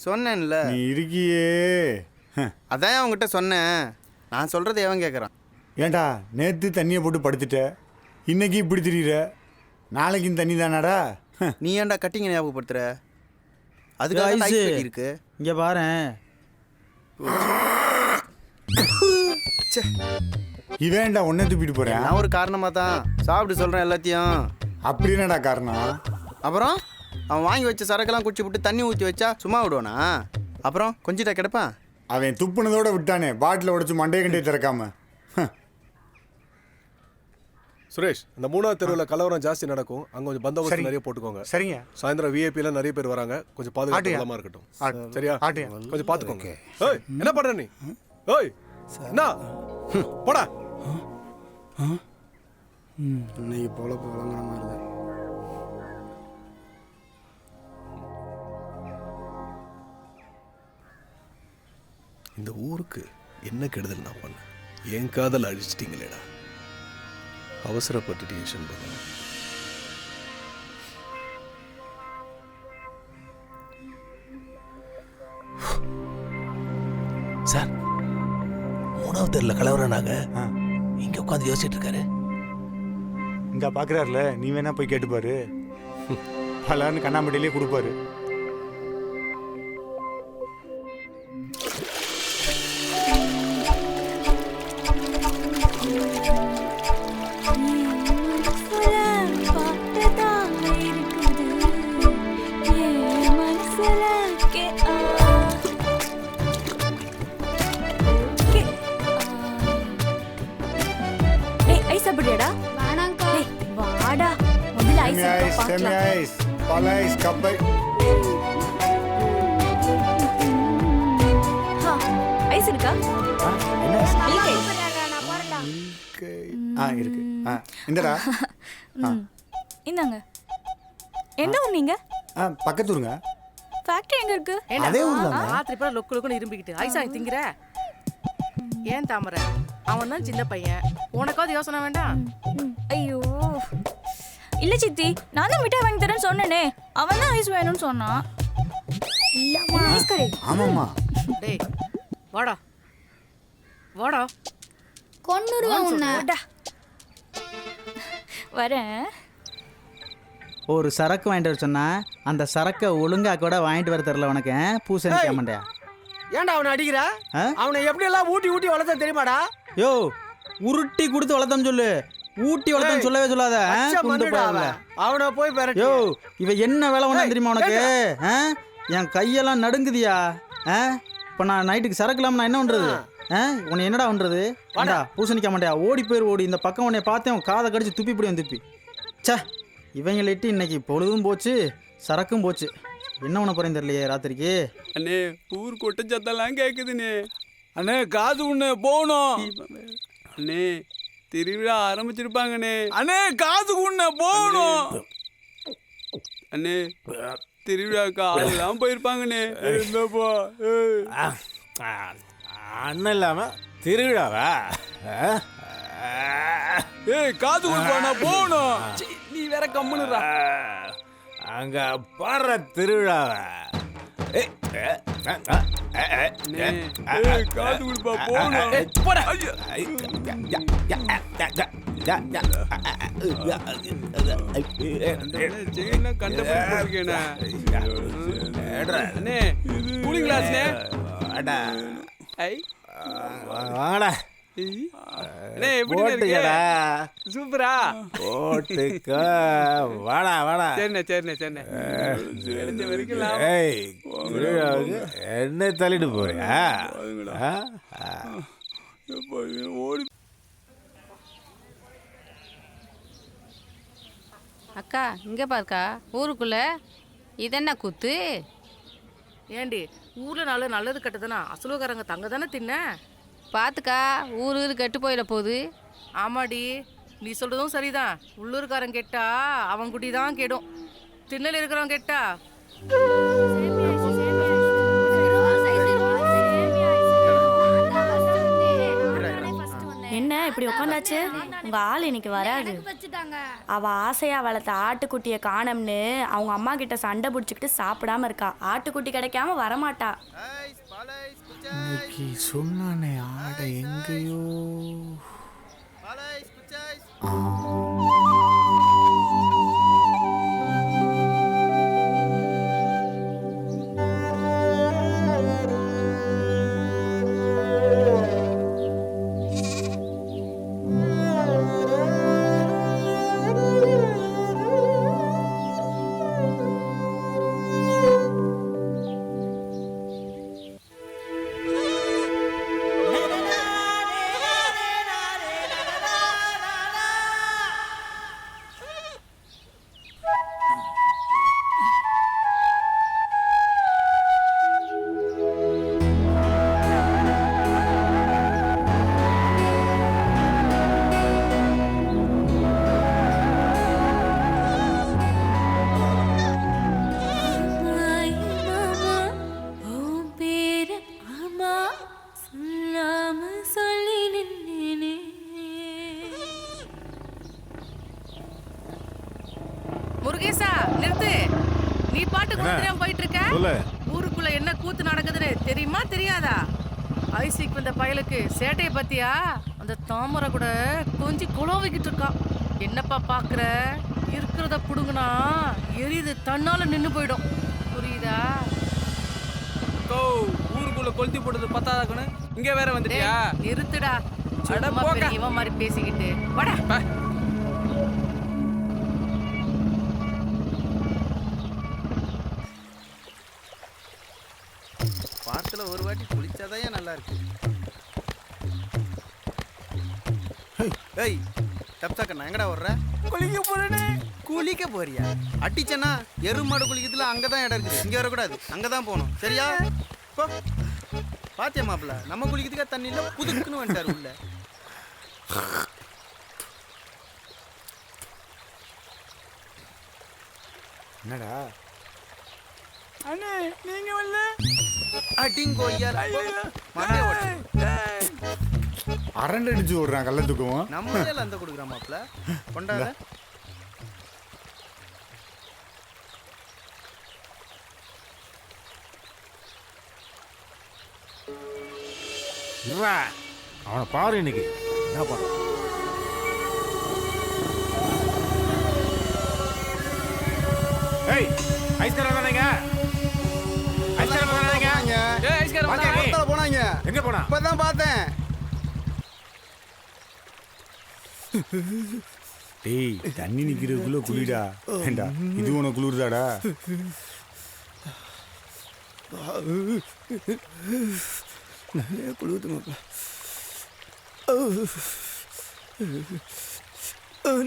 [SPEAKER 2] சொன்னேன்ல
[SPEAKER 3] நீ இருக்கியே.
[SPEAKER 2] அதான் அவங்ககிட்ட சொன்னேன். நான் சொல்றது எவன் கேட்குறான்?
[SPEAKER 3] ஏண்டா நேற்று தண்ணியை போட்டு படுத்துட்ட, இன்னைக்கு இப்படி திரியிற, நாளைக்கும் தண்ணி தானாடா?
[SPEAKER 2] நீ ஏன்டா கட்டிங்க ஞாபகப்படுத்துற? அதுக்காக இருக்கு.
[SPEAKER 18] இங்கே பாரு,
[SPEAKER 3] இவேண்டா உன்னை தூப்பிட்டு போறேன்.
[SPEAKER 2] நான் ஒரு காரணமாக தான் சாப்பிட்டு சொல்கிறேன் எல்லாத்தையும்.
[SPEAKER 3] அப்படி என்னடா காரணம்?
[SPEAKER 2] அப்புறம் அவன் வாங்கி வச்ச சரக்கெல்லாம் குடிச்சு விட்டு தண்ணி ஊற்றி வச்சா சும்மா விடுவானா? அப்புறம் கொஞ்சிட்டா கிடப்பான்.
[SPEAKER 3] அவன் துப்புனதோட விட்டானே, பாட்டில் உடைச்சு மண்டைய கண்டையை திறக்காம.
[SPEAKER 12] சுரேஷ், இந்த 3வது தெருவில் கலவரம் ஜாஸ்தி நடக்கும், அங்கே கொஞ்சம் பந்தோபஸ்து நிறைய போட்டுக்கோங்க.
[SPEAKER 3] சரிங்க.
[SPEAKER 12] சாயந்தரம் விஐபியில் நிறைய பேர் வராங்க, கொஞ்சம் பாதுகாப்பு இருக்கட்டும். சரியா? கொஞ்சம் பார்த்துக்கோங்க. ஏய் என்ன பண்ற நீ? ஏய் என்ன போடா.
[SPEAKER 2] இன்னைக்கு பொழப்பு விளங்குற மாதிரி தான்.
[SPEAKER 12] இந்த ஊருக்கு என்ன கெடுதல் நான் பண்ண? என் காதல் அழிச்சிட்டீங்களேடா. அவசரப்பட்டு டென்ஷன் பண்ண.
[SPEAKER 17] சார் 3வது தெருவில் கலவரனாங்க, இங்க உட்காந்து யோசிச்சுட்டு இருக்காரு.
[SPEAKER 3] இங்க பாக்குறாருல, நீ வேணா போய் கேட்டுப்பாரு. பலான்னு கண்ணாமட்டிலே கொடுப்பாரு. இருக்கு. இந்தடா
[SPEAKER 16] இந்தாங்க. எந்த ஊர் நீங்க?
[SPEAKER 3] பக்கத்து ஊருங்க.
[SPEAKER 16] ஃபேக்டரி எங்க இருக்கு?
[SPEAKER 3] அதே ஊர்ல.
[SPEAKER 13] ராத்திரி பூரா லொக்கு லொக்குன்னு இரும்பிக்கிட்டு ஐசா திங்கிற. ஏன் தாமரை, அவன் தான் சின்ன பையன், உனக்காவது யோசனை வேண்டாம்?
[SPEAKER 16] ஐயோ இல்ல சித்தி, நான் தான் மிட்டாய் வாங்கி தரேன்னு சொன்னேனே, அவன் தான் ஐஸ் வேணும்னு சொன்னான்.
[SPEAKER 3] ஆமாம்மா.
[SPEAKER 13] டேய் வாடா வாடா
[SPEAKER 16] கொன்னுருவேன் உன்னை. வரேன்.
[SPEAKER 18] ஒரு சரக்கு வாங்கிட்டு வர சொன்னா அந்த சரக்கை ஒழுங்கா கூட வாங்கிட்டு வர தெரியல உனக்கு. பூசணி கேமண்டையா?
[SPEAKER 15] ஏன்டா அவனை அடிக்கிற? அவனை எப்படி எல்லாம் ஊட்டி ஊட்டி வளர்த்த தெரியுமாடா?
[SPEAKER 18] யோ உருட்டி கொடுத்து வளர்த்தன்னு சொல்லு. ஊட்டி வளர்த்தன்னு சொல்லவே சொல்லாத.
[SPEAKER 15] அவனை போய் பெறட்டு.
[SPEAKER 18] யோ இவ என்ன வேலை பண்ணா தெரியுமா உனக்கு? என் கையெல்லாம் நடுங்குதியா? இப்போ நான் நைட்டுக்கு சரக்கு இல்லாம நான் என்ன பண்றது? உன்னை என்னடா பண்றது? வாடா பூசணிக்க மாட்டியா? ஓடி போயிரு ஓடி. இந்த பக்கம் உன்னை பார்த்தேன் காதை கடிச்சு துப்பி போய் துப்பி. சே இவங்களிட்டு இன்னைக்கு பொழுதும் போச்சு சரக்கும் போச்சு. என்ன பண்ண போறேன் தெரியலையே ராத்திரிக்கு.
[SPEAKER 10] அண்ணே ஊர் கொட்ட சத்தெல்லாம் கேக்குதுண்ணே. அண்ணே காது உண்ணே போகணும். அண்ணே திருவிழா ஆரம்பிச்சிருப்பாங்கண்ணே. அண்ணே காது உண்ணே போகணும். அண்ணே திருவிழாக்கு ஆளுலாம் போயிருப்பாங்கண்ணே. என்னப்பா
[SPEAKER 8] அண்ணன் இல்லாம திருவிழாவா?
[SPEAKER 10] காது கொடுப்பானா போகணும். நீ வேற கம்முனுறா.
[SPEAKER 8] அங்க பாடுற திருவிழாவா?
[SPEAKER 10] காது கொடுப்பா போகணும். கூலிங் கிளாஸ்னே
[SPEAKER 8] வாடா
[SPEAKER 10] போட்டுக்கடா. சூப்பரா
[SPEAKER 8] போட்டுக்க. வாடா வாடா.
[SPEAKER 10] சரிண்ணே சரிண்ணே சரிண்ணே.
[SPEAKER 8] என்ன தள்ளிட்டு போறியா?
[SPEAKER 11] அக்கா இங்கே பாருக்கா ஊருக்குள்ள இதென்ன கூத்து?
[SPEAKER 13] ஏண்டி ஊரில் நல்லது கெட்டதுன்னா அசலுக்காரங்க தங்க தானே தின்ன.
[SPEAKER 11] பார்த்துக்கா ஊரு கெட்டு போயிட போகுது.
[SPEAKER 13] ஆமாடி நீ சொல்கிறதும் சரிதான். உள்ளூர்காரன் கெட்டா அவன் குட்டி தான் கெடும். திண்ணல் இருக்கிறவன் கெட்டா
[SPEAKER 16] என்ன இப்படி உட்காந்தாச்சு? உங்க ஆள் இன்னைக்கு வராது. அவ ஆசையா வளர்த்த ஆட்டுக்குட்டியை காணோம்னு அவங்க அம்மா கிட்ட சண்டை பிடிச்சிக்கிட்டு சாப்பிடாம இருக்கா. ஆட்டுக்குட்டி கிடைக்காம வரமாட்டா.
[SPEAKER 3] இன்னைக்கு சொன்னானே ஆடை எங்கேயோ.
[SPEAKER 13] முருகேசா நிறுத்து. நீ பாட்டுக்கு தெரியாம போயிட்டு இருக்க. ஊருக்குள்ள என்ன கூத்து நடக்குதுன்னு தெரியுமா தெரியாதா? ஐசிக்கு வந்த பயலுக்கு சேட்டையை பத்தியா? அந்த தாமரை கூட கொஞ்சம் குழவிக்கிட்டு இருக்கா. என்னப்பா பாக்குற? இருக்கிறத புடுங்குனா எரியுது தன்னால நின்னு போயிடும். புரியுதா?
[SPEAKER 10] ஊருக்குள்ள கொளுத்தி போட்டது பத்தாதாக்கணு இங்க வேற வந்துட்டியா?
[SPEAKER 13] நிறுத்துடா. இவன் மாதிரி பேசிக்கிட்டு வாடா.
[SPEAKER 2] வாரத்துல ஒரு வாட்டி குளிச்சாதான் நல்லா இருக்கு. ஏய் தப்சாக்கண்ணா எங்கடா வர்ற?
[SPEAKER 10] குளிக்க போறேனே.
[SPEAKER 2] குளிக்க போறியா? அட்டிச்சனா எருமாடு குளிக்கிறதுல அங்கதான் இடம் இருக்குது. இங்க வரக்கூடாது, அங்கதான் போகணும். சரியா? பாத்தியா மாப்பிள்ள, நம்ம குளிக்கிறதுக்கா தண்ணி இல்ல, புதுக்குன்னு வந்துட்டாரு உள்ள.
[SPEAKER 3] என்னடா
[SPEAKER 10] அண்ணே நீங்க வரல?
[SPEAKER 2] அடிங்கோய்யா
[SPEAKER 3] அரண்டு அடிச்சு விடுறான் கள்ளத்துக்கும்.
[SPEAKER 2] நம்ம அந்த கொடுக்குறான் மாப்பிள்ள. கொண்டாட
[SPEAKER 8] இருடா. அவனை பாரு இன்னைக்கு என்ன பண்ணுறான். ஏய் ஐஸ்காரம் தானேங்க, ஐஸ்காரம் தானேங்க.
[SPEAKER 10] ஏய் ஐஸ்காரம்
[SPEAKER 2] பக்கத்துல போனாங்க.
[SPEAKER 8] எங்க போனா?
[SPEAKER 2] இப்பதான் பார்த்தேன்.
[SPEAKER 3] டேய் தண்ணி நிக்கிறதுக்குள்ள குளிடா. ஏண்டா இது உனக்கு குளிர்தாடா?
[SPEAKER 6] நிறைய குளிர்து மாப்பிள்ள.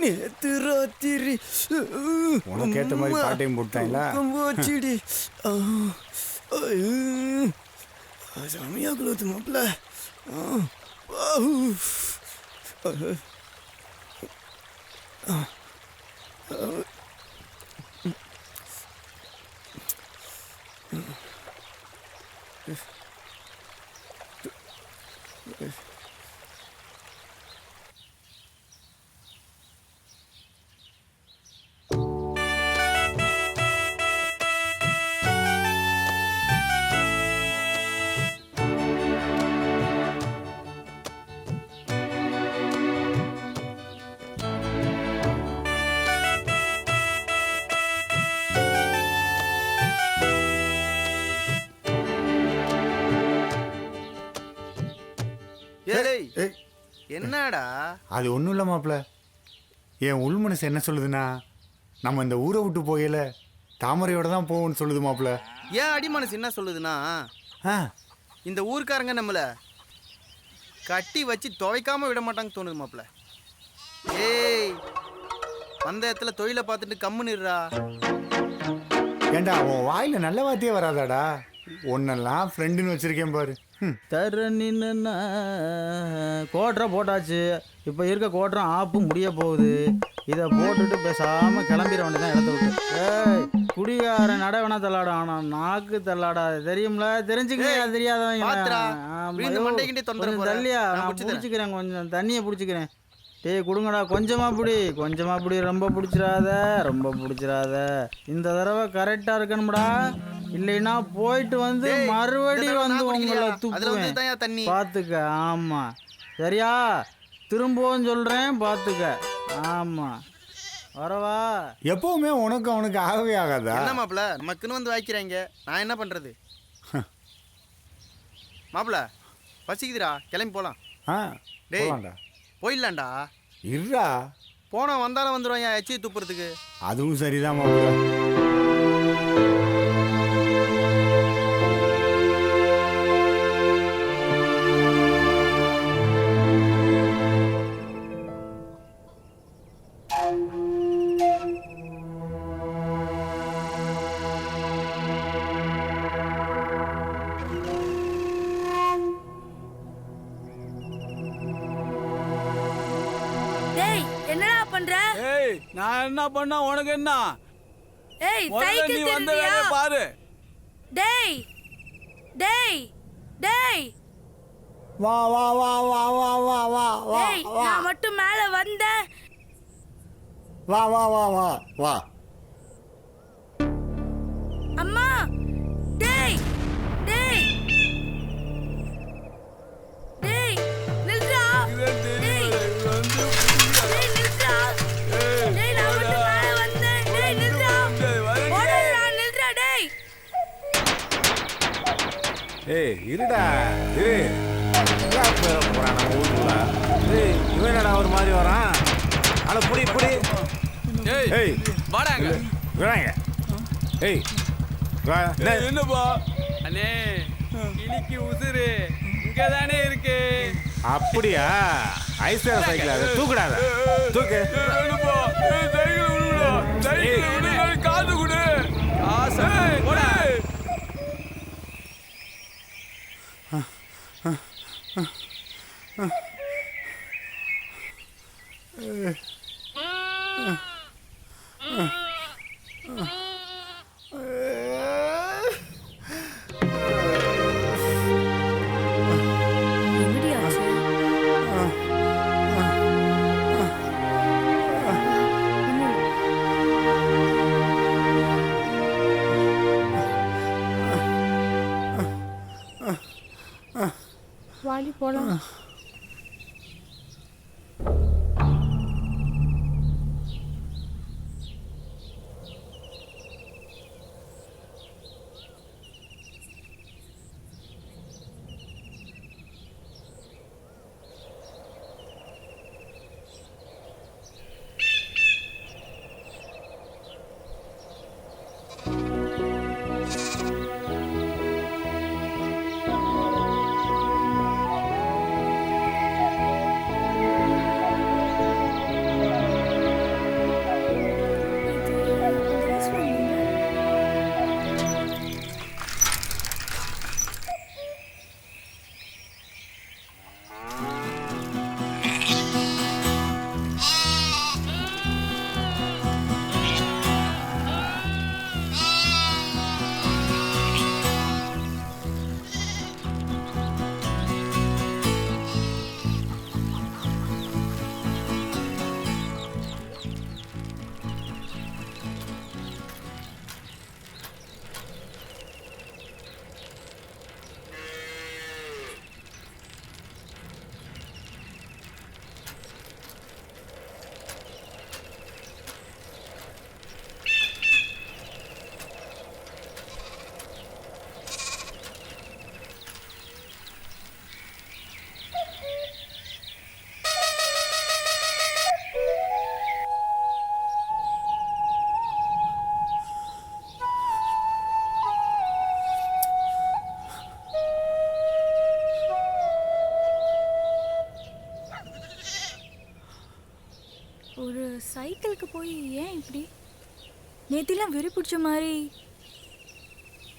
[SPEAKER 6] நேத்து ராத்திரி
[SPEAKER 3] உனக்கு ஏத்த மாதிரி பாட்டையும் போட்டாங்களா?
[SPEAKER 6] போச்சுடி. செமையா குளிர்து மாப்பிள்ள.
[SPEAKER 2] என்னடா
[SPEAKER 3] அது ஒன்றும் இல்லை மாப்பிள்ள. என் உள் மனசு என்ன சொல்லுதுன்னா, நம்ம இந்த ஊரை விட்டு போகல தாமரையோட தான் போவோம்னு சொல்லுது மாப்பிள்ள.
[SPEAKER 2] ஏன் அடி மனசு என்ன சொல்லுதுன்னா, இந்த ஊருக்காரங்க நம்மளை கட்டி வச்சு துவைக்காம விட மாட்டாங்க தோணுது மாப்பிள்ள. ஏய் அந்த இடத்துல தொழிலை பார்த்துட்டு கம்முன்னுடுறா.
[SPEAKER 3] ஏண்டா உன் வாயில நல்ல வார்த்தையே வராதாடா? ஒன்னெல்லாம் ஃப்ரெண்டுன்னு வச்சிருக்கேன் பாரு.
[SPEAKER 18] தர நின்னா கோட்டரை போட்டாச்சு. இப்போ இருக்க கோட்டரம் ஆப்பு முடிய போகுது. இதை போட்டுட்டு பேசாமல் கிளம்பிட வேண்டியதான் இடத்த விட்டு. ஏய் குடிகார நட வேணா தள்ளாடும், ஆனால் நாக்கு தள்ளாடாது தெரியும்ல? தெரிஞ்சுக்க தெரியாதவங்க கொஞ்சம் தள்ளியா. நான் பிடிச்சிக்கிறேன், கொஞ்சம் தண்ணியை பிடிச்சிக்கிறேன். டேய் கொடுங்கடா, கொஞ்சமாக பிடி, ரொம்ப பிடிச்சிடாத, ரொம்ப பிடிச்சிடாத. இந்த தடவை கரெக்டாக இருக்கணும்டா, இல்லைன்னா போயிட்டு வந்து மறுபடியும் வந்து உங்களை தூக்குவேன் பார்த்துக்க. ஆமாம் சரியா? திரும்பவும் சொல்கிறேன் பார்த்துக்க. ஆமாம் வரவா?
[SPEAKER 3] எப்பவுமே உனக்கு அவனுக்கு ஆகவே ஆகாதா?
[SPEAKER 2] என்ன மாப்பிள்ள நமக்குன்னு வந்து வாய்க்கிறாங்க, நான் என்ன பண்ணுறது? மாப்பிள்ள பசிக்குதுடா, கிளம்பி போகலாம். டேய் போயிடலாம்டா.
[SPEAKER 3] இருடா,
[SPEAKER 2] போன வந்தாலும் வந்துடுவான் என் எச்சி துப்புறதுக்கு.
[SPEAKER 3] அதுவும் சரிதான் மாப்பிள்ள.
[SPEAKER 10] நான் என்ன பண்ணா உனக்கு என்ன?
[SPEAKER 16] ஏய்
[SPEAKER 10] நீ வந்த வேலைய பாரு.
[SPEAKER 16] டேய் டேய் டேய்
[SPEAKER 6] வா வா வா வா வா வா வா வா.
[SPEAKER 16] டேய் நான் மட்டும் மேல வந்தேன்.
[SPEAKER 6] வா வா வா வா வா.
[SPEAKER 16] அம்மா டேய் டேய் டேய் நில்றா. டேய் நில்றா. டேய் நான் மட்டும் மேல வந்தேன். டேய் நில்றா. ஓடுடா நில்றா டேய்.
[SPEAKER 8] ஏய் இருடா, இரு. போறான் நம்ம ஊருக்குள்ள. ஏய் இவன் என்னடா ஒரு மாதிரி வரான்? அட புடி. ஏய்
[SPEAKER 10] வாடாங்க.
[SPEAKER 8] வாடாங்க. ஏய்
[SPEAKER 10] என்னப்பா? அண்ணே கிளிக்கு உசுரு இங்க தானே இருக்கு.
[SPEAKER 8] அப்படியா? ஐஸ்வர்யா சைக்கிள் அது தூக்குடாத. தூக்கு.
[SPEAKER 10] என்னப்பா? சைக்கிள் விடுடா. சைக்கிள் விடுடா, காசு கொடு. காசு போடா.
[SPEAKER 7] வாடி போலாம்.
[SPEAKER 19] ஒரு சைக்கிளுக்கு போய் ஏன் இப்படி நேத்திலாம் வெறி பிடிச்ச மாதிரி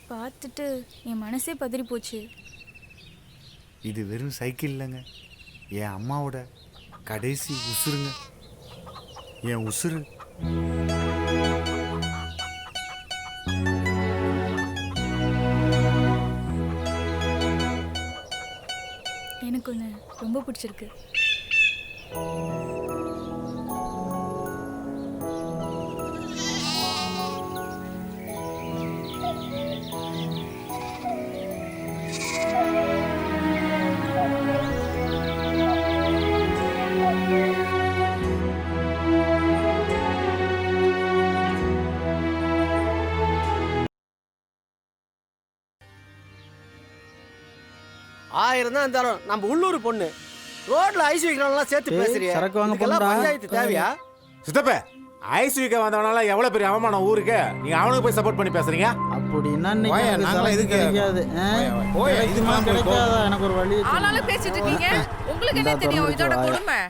[SPEAKER 19] பார்த்துட்டு என் மனசே பதறி போச்சு.
[SPEAKER 3] இது வெறும் சைக்கிள் இல்லைங்க, என் அம்மாவோட கடைசி உசுருங்க, என் உசுரு.
[SPEAKER 19] எனக்கு ஒன்று ரொம்ப பிடிச்சிருக்கு.
[SPEAKER 15] ஆயிரம் தான் இருந்தாலும் நம்ம உள்ளூர் பொண்ணு ரோட்ல ஐஸ் வைக்கிறவங்களாம் சேர்த்து பேசுறியா?
[SPEAKER 18] சரக்கு வாங்க
[SPEAKER 15] இதுக்கெல்லாம்
[SPEAKER 18] போறா?
[SPEAKER 15] பஞ்சாயத்து தேவையா?
[SPEAKER 8] சித்தப்ப ஐஸ் வீக்க வந்தவனால எவ்வளவு பெரிய அவமானம் ஊருக்கு. நீங்க அவனுக்கு போய் சப்போர்ட் பண்ணி பேசுறீங்க.
[SPEAKER 18] அப்படின்னா எனக்கு ஒரு வழி.
[SPEAKER 13] ஆளாலும் பேசிட்டு இருக்கீங்க. உங்களுக்கு என்ன தெரியும் இதோட கொடுமை?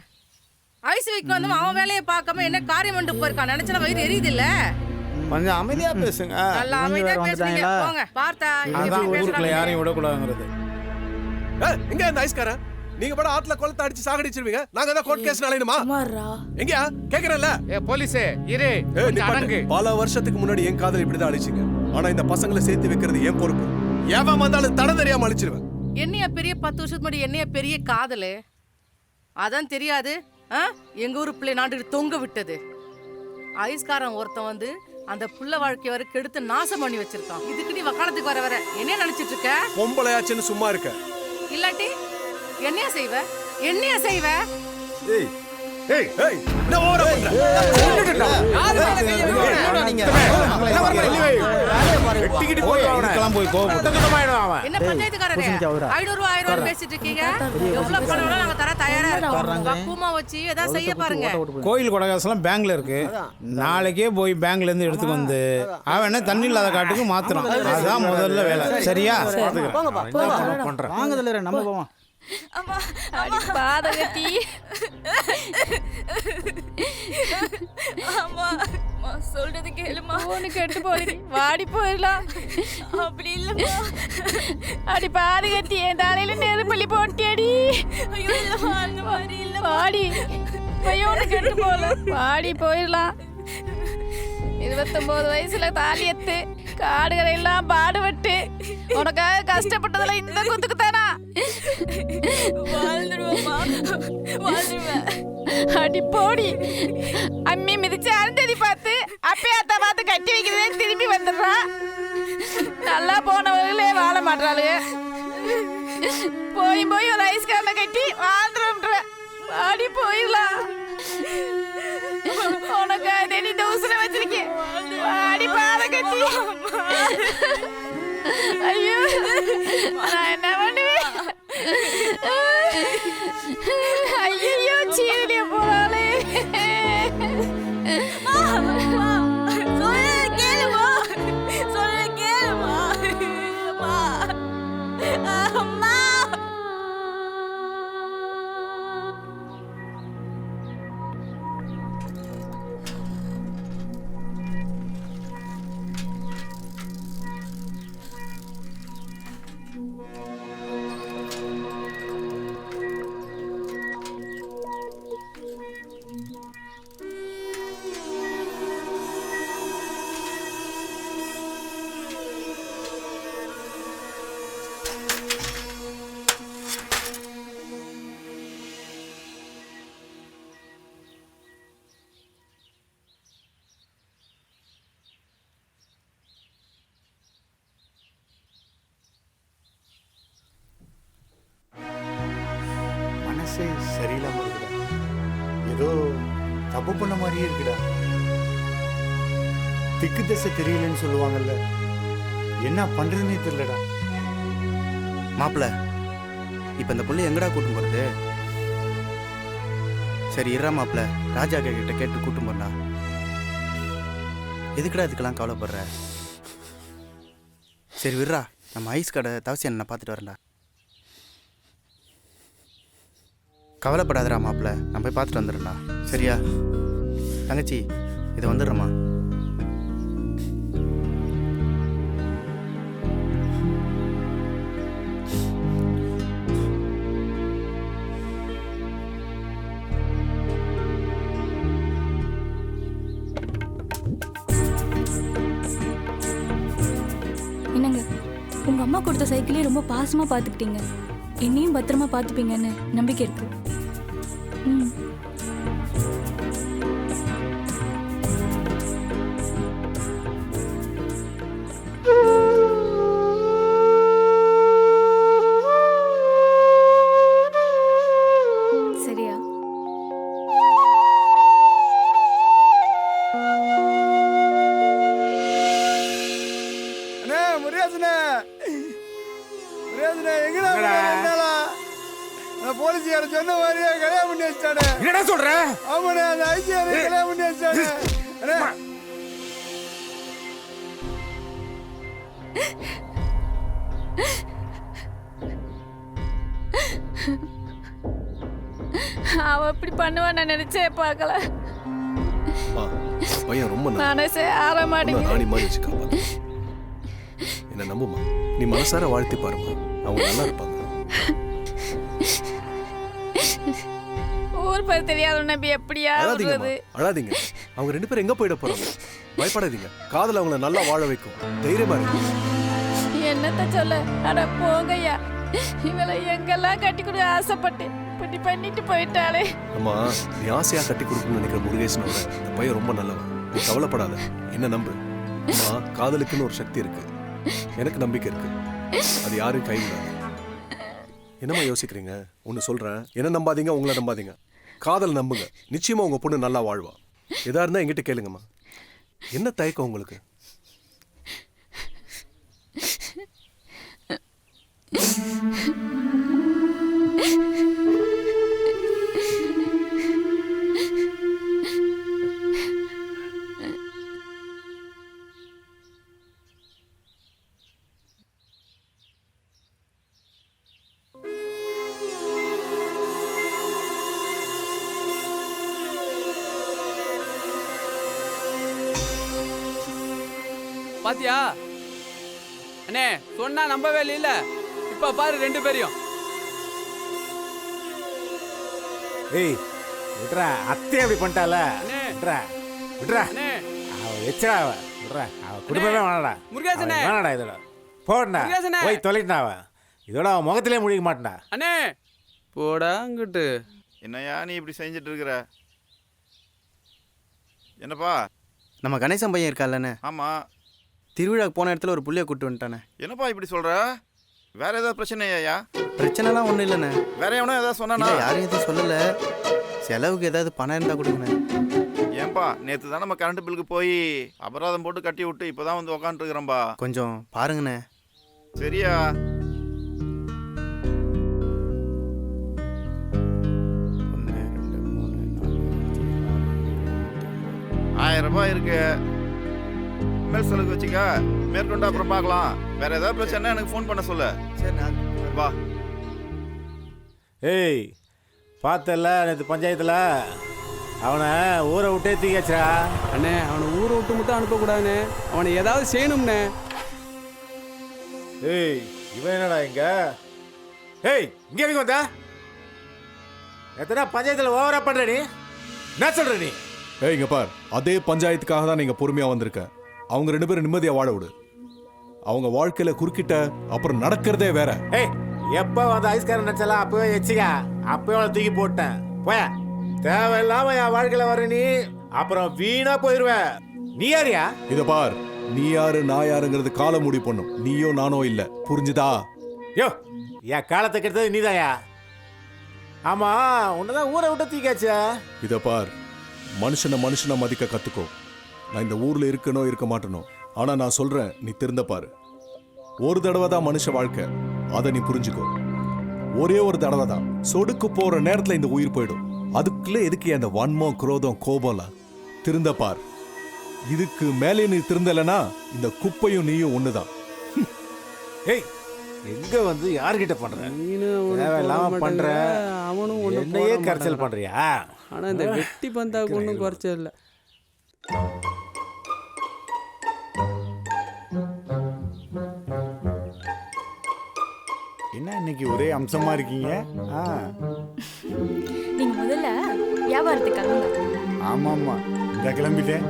[SPEAKER 13] ஐஸ் வீக் வந்து அவன் வேலையை பார்க்காம என்ன காரியம் பண்ணிட்டு போயிருக்கான். நினைச்சா வயிறு எரியுது இல்ல?
[SPEAKER 8] கொஞ்சம் அமைதியா பேசுங்க.
[SPEAKER 13] நல்லா அமைதியா பேசுறீங்க. போங்க. பார்த்தா
[SPEAKER 8] ஊருக்குள்ள யாரையும் விடக்கூடாதுங்கிறது.
[SPEAKER 12] எங்க இந்த ஐஸ்காரன்? நீங்க பட ஆட்ல கொளத்த அடிச்சு சாகடிச்சிருவீங்க. நாங்க தான் கோர்ட் கேஸ் நாளையுமா? எங்கயா கேக்குறல்ல?
[SPEAKER 10] போலீஸே இரு அடங்கு.
[SPEAKER 12] பல வருஷத்துக்கு முன்னாடி என் காதல் இப்படி தான் அழிச்சிங்க. ஆனா இந்த பசங்களை சேர்த்து வைக்கிறது என் பொறுப்பு. எவன் வந்தாலும் தட தெரியாம அழிச்சிருவேன்.
[SPEAKER 13] என்னைய பெரிய 10 வருஷத்துக்கு முன்னாடி என்னைய பெரிய காதலு அதான் தெரியாது. எங்க ஊரு பிள்ளை நாட்டுக்கு தொங்க விட்டது. ஐஸ்காரன் ஒருத்தன் வந்து அந்த புள்ள வாழ்க்கைய வர கெடுத்து நாசம் பண்ணி வச்சிருக்கான். இதுக்கு நீ வக்காலத்துக்கு வர என்ன நினைச்சிட்டு இருக்க?
[SPEAKER 12] பொம்பளையாச்சுன்னு சும்மா இருக்க.
[SPEAKER 13] இல்லாட்டி என்னைய செய்வ? என்னைய செய்வ?
[SPEAKER 12] ஏய் ஏய் ஏய் என்ன ஓர பண்ற? யாரு மேல கை வைக்கற நீங்க? என்ன வர வெளியே டிக்கெட் போய் அவனலாம் போய் கோபப்பட்டதுமாயிடும் அவன்.
[SPEAKER 13] என்ன பஞ்சாயத்துக்காரரே 500 ரூபாய் 1000 ரூபாய் பேசிட்டு இருக்கீங்க. எவ்வளவு பணம் வேணா நாங்க தர தயாரா இருக்கோம். பக்குமா வச்சு ஏதா செய்ய பாருங்க.
[SPEAKER 20] கோயில் கொடகாசலாம் பேங்க்ல இருக்கு. நாளைக்கே போய் பேங்க்ல இருந்து எடுத்துட்டு வந்து அவன் என்ன தண்ணி இல்லாத காட்டுக்கு மாத்துறான். அதுதான் முதல்ல வேலை. சரியா?
[SPEAKER 18] பண்றேன். வாங்கதல நம்ம போவோம்.
[SPEAKER 19] அம்மா அடி பாதகத்தி. அம்மா அம்மா சொல்றது கேளுமா.
[SPEAKER 11] உனக்கு எடுத்து போயிடு. வாடி போயிடலாம்.
[SPEAKER 19] அப்படி இல்லம்மா.
[SPEAKER 11] அடி பாதகத்தி என் தலையில நெருப்பள்ளி போட்டியடி.
[SPEAKER 19] ஐயோ இல்லம்மா அந்த மாதிரி இல்ல.
[SPEAKER 11] வாடி பையனு கெட்டு போல. வாடி போயிடலாம். 29 வயசுல தாலி எத்து காடுகளை எல்லாம் பாடுபட்டு உனக்காக கஷ்டப்பட்டதுல இந்த குத்துக்கு தானா?
[SPEAKER 19] வாழ்ந்துருவேம்மா வாழ்ந்துருவேன்.
[SPEAKER 11] அடி போடி. அம்மி மிதிச்சு அருந்ததி பார்த்து அப்பயாத்த பார்த்து கட்டி வைக்கிறதே திரும்பி வந்துடுறா. நல்லா போனவர்களே வாழ மாட்டாளுங்க. போய் போய் ஒரு ஐஸ்காரனை கட்டி வாழ்ந்துருன்ற வாடி போயிடலாம். உனக்கு நீ இந்த உசுரை வச்சிருக்கேன். வாடி பாத கட்டி. ஐயோ நான் என்ன பண்ணுவேன்? ஐயோ சீரடிய போறாளே.
[SPEAKER 3] மனசே சரியில்லாம இருக்குடா. ஏதோ தப்பு பண்ண மாதிரியே இருக்குடா. திக்கு திசை தெரியலன்னு சொல்லுவாங்கல்ல, என்ன பண்றதுன்னே தெரியலடா.
[SPEAKER 2] மாப்பிள்ள இப்போ இந்த புள்ளை எங்கடா கூட்டும் போகிறது? சரி இருறா மாப்பிள்ள, ராஜா கிட்ட கேட்டு கூட்டும் போறா. எதுக்குடா இதுக்கெல்லாம் கவலைப்படுற? சரி விட்றா, நம்ம ஐஸ் கடை தவசி அண்ணனை பார்த்துட்டு வரேன்டா. கவலைப்படாதடா மாப்பிள்ள, நான் போய் பார்த்துட்டு வந்துடுறேன்டா. சரியா தங்கச்சி, இதை வந்துடுறேம்மா.
[SPEAKER 19] என்னங்க, உங்க அம்மா கொடுத்த சைக்கிளே ரொம்ப பாசமா பார்த்துக்கிட்டீங்க. என்னையும் பத்திரமா பார்த்துப்பீங்கன்னு நம்பிக்கை இருக்கு. ம். சரியா?
[SPEAKER 2] அண்ணே முருகேசனே, முருகேசனே எங்கடா போலீஸ்கார சொன்ன மாதிரியே கல்யாணம் பண்ணி வச்சிட்டானே.
[SPEAKER 12] என்னடா சொல்ற?
[SPEAKER 2] ஆமாண்ணே, அந்த ஐசிஆர் கல்யாணம் பண்ணி வச்சிட்டானே.
[SPEAKER 11] அவ இப்படி பண்ணுவான்னு நான் நினைச்சே பார்க்கல.
[SPEAKER 17] பையன் ரொம்ப
[SPEAKER 11] மனசே ஆற மாட்டேங்குது.
[SPEAKER 17] ராணி மாதிரி வச்சு காப்பாத்து. என்ன நம்புமா, நீ மனசார வாழ்த்தி பாருமா, அவங்க நல்லா இருப்பாங்க.
[SPEAKER 11] ஊர் பேர் தெரியாத நம்பி எப்படியா
[SPEAKER 17] அழாதீங்கம்மா, அழாதீங்க. அவங்க ரெண்டு பேரும் எங்க போயிட போறாங்க? பயப்படாதீங்க, காதல் அவங்கள நல்லா வாழ வைக்கும். தைரியமா இருங்க.
[SPEAKER 11] என்னத்த சொல்ல? அட போங்கய்யா, இவளை எங்கெல்லாம் கட்டி கொடுக்க ஆசைப்பட்டு இப்படி பண்ணிட்டு போயிட்டாளே.
[SPEAKER 17] அம்மா, நீ ஆசையா கட்டி கொடுக்கணும்னு நினைக்கிற முருகேசனோட இந்த பையன் ரொம்ப நல்லவன். நீ கவலைப்படாத, என்ன நம்பு. அம்மா, காதலுக்குன்னு ஒரு சக்தி இருக்கு. எனக்கு நம்பிக்கை இருக்கு, அது யாரும் கைவிடாது. என்னம்மா யோசிக்கிறீங்க? ஒன்று சொல்றேன், என்ன நம்பாதீங்க, உங்களை நம்பாதீங்க. காதல் நம்புங்க, நிச்சயமா உங்க பொண்ணு நல்லா வாழ்வா. எதா இருந்தா என்கிட்ட கேளுங்கம்மா. என்ன தயக்கம் உங்களுக்கு?
[SPEAKER 10] பாத்தியா அண்ணே, சொன்னா நம்பவே இல்ல. இப்ப பாரு ரெண்டு பேரையும்.
[SPEAKER 8] ஏய் விட்றா, அத்தை அப்படி பண்ணிட்டால. விட்றா விட்றா, அவ எச்சடா அவ. விட்றா, அவ குடும்பமே வேணாடா.
[SPEAKER 10] முருகேசனே
[SPEAKER 8] வேணாடா, இதோட போடா, போய் தொலைட்டா. அவ இதோட அவன் முகத்திலே முடிக்க மாட்டா.
[SPEAKER 10] அண்ணே போடா அங்கிட்டு.
[SPEAKER 5] என்னையா நீ இப்படி செஞ்சுட்டு இருக்கிற? என்னப்பா?
[SPEAKER 2] நம்ம கணேசன் பையன் இருக்கால்லண்ணே.
[SPEAKER 5] ஆமாம்.
[SPEAKER 2] திருவிழாக்கு போன இடத்துல ஒரு புள்ளைய கூட்டு வந்துட்டானே.
[SPEAKER 5] என்னப்பா இப்படி சொல்கிற? வேற ஏதாவது பிரச்சனையா?
[SPEAKER 2] பிரச்சனைலாம் ஒன்றும் இல்லைண்ணே.
[SPEAKER 5] வேற எவனோ ஏதாவது சொன்னானா?
[SPEAKER 2] யாரும் எதுவும் சொல்லலை. செலவுக்கு ஏதாவது பணம் இருந்தால் கொடுங்கண்ணே.
[SPEAKER 5] ஏன்பா நேற்று தான் நம்ம கரண்ட் பில்லுக்கு போய் அபராதம் போட்டு கட்டி விட்டு இப்போ தான் வந்து உக்காந்துருக்குறோம்பா.
[SPEAKER 2] கொஞ்சம் பாருங்கண்ணே.
[SPEAKER 5] சரியா? ₹1000 இருக்கு. மேல் செலவுக்கு வச்சுக்க. மேற்கொண்டு அப்புறம் பார்க்கலாம். வேற ஏதாவது பிரச்சனை எனக்கு ஃபோன் பண்ண சொல்லு.
[SPEAKER 2] சரி நான்
[SPEAKER 5] வா.
[SPEAKER 8] ஏய் பார்த்தல நேற்று பஞ்சாயத்தில் அவனை ஊரை விட்டே தூக்கியாச்சா?
[SPEAKER 21] அண்ணே அவனை ஊரை விட்டு மட்டும் அனுப்பக்கூடாதுண்ணே, அவனை ஏதாவது செய்யணும்ண்ணே.
[SPEAKER 8] ஏய் இவன் என்னடா இங்க? ஏய் இங்கே எதுக்கு வந்த? எத்தனை பஞ்சாயத்தில் ஓவரா பண்ற நீ? என்ன சொல்ற நீ?
[SPEAKER 17] ஏய் இங்க பார், அதே பஞ்சாயத்துக்காக தான் நீங்க பொறுமையா வந்திருக்க. அவங்க 2 பேரும் நிம்மதியா வாழ விடு. அவங்க வாழ்க்கையில குறுக்கிட்ட அப்புறம் நடக்கிறதே வேற.
[SPEAKER 8] ஏய் எப்போ வந்து ஐஸ்காரன் நினச்சலாம் அப்பவே வச்சுக்க. அப்பவே அவனை தூக்கி போட்டேன். போய தேவையில்லாம என் வாழ்க்கையில் வர நீ அப்புறம் வீணா போயிருவ. நீ யாரியா?
[SPEAKER 17] இத பார், நீ யாரு நான் யாருங்கிறது காலம் முடிவு பண்ணும். நீயோ நானோ இல்ல, புரிஞ்சுதா?
[SPEAKER 8] யோ என் காலத்தை கெடுத்தது நீதாயா? ஆமா உன்னதான் ஊரை விட்டு தூக்கியாச்சா?
[SPEAKER 17] இத பார், மனுஷனை மதிக்க கத்துக்கோ. நான் இந்த ஊர்ல இருக்கனோ இருக்க மாட்டேனோ, ஆனா நான் சொல்றேன், நீ திருந்த பாரு. ஒரு தடவை தான் மனுஷ வாழ்க்கை, அதை நீ புரிஞ்சுக்கோ. ஒரே ஒரு தடவை தான். சொடுக்கு போற நேரத்துல இந்த உயிர் போயிடும். அதுக்குள்ள எதுக்கு அந்த வன்மம், குரோதம், கோபம்லாம்? திருந்த பார். இதுக்கு மேலே நீ திருந்தலைன்னா இந்த குப்பையும் நீயும் ஒண்ணுதான்.
[SPEAKER 8] ஏய் எங்க வந்து யார்கிட்ட பண்ற? தேவையில்லாம பண்ற.
[SPEAKER 21] அவனும்
[SPEAKER 8] என்னையே கரைச்சல் பண்றியா?
[SPEAKER 21] ஆனா இந்த வெட்டி பந்தாவுக்கு ஒன்றும் குறைச்சல் இல்லை.
[SPEAKER 3] என்ன இன்னைக்கு ஒரே அம்சமா இருக்கீங்க?
[SPEAKER 19] நீங்க முதல்ல வியாபாரத்துக்கு கிளம்புங்க.
[SPEAKER 3] ஆமாம்மா இந்த கிளம்பிட்டேன்.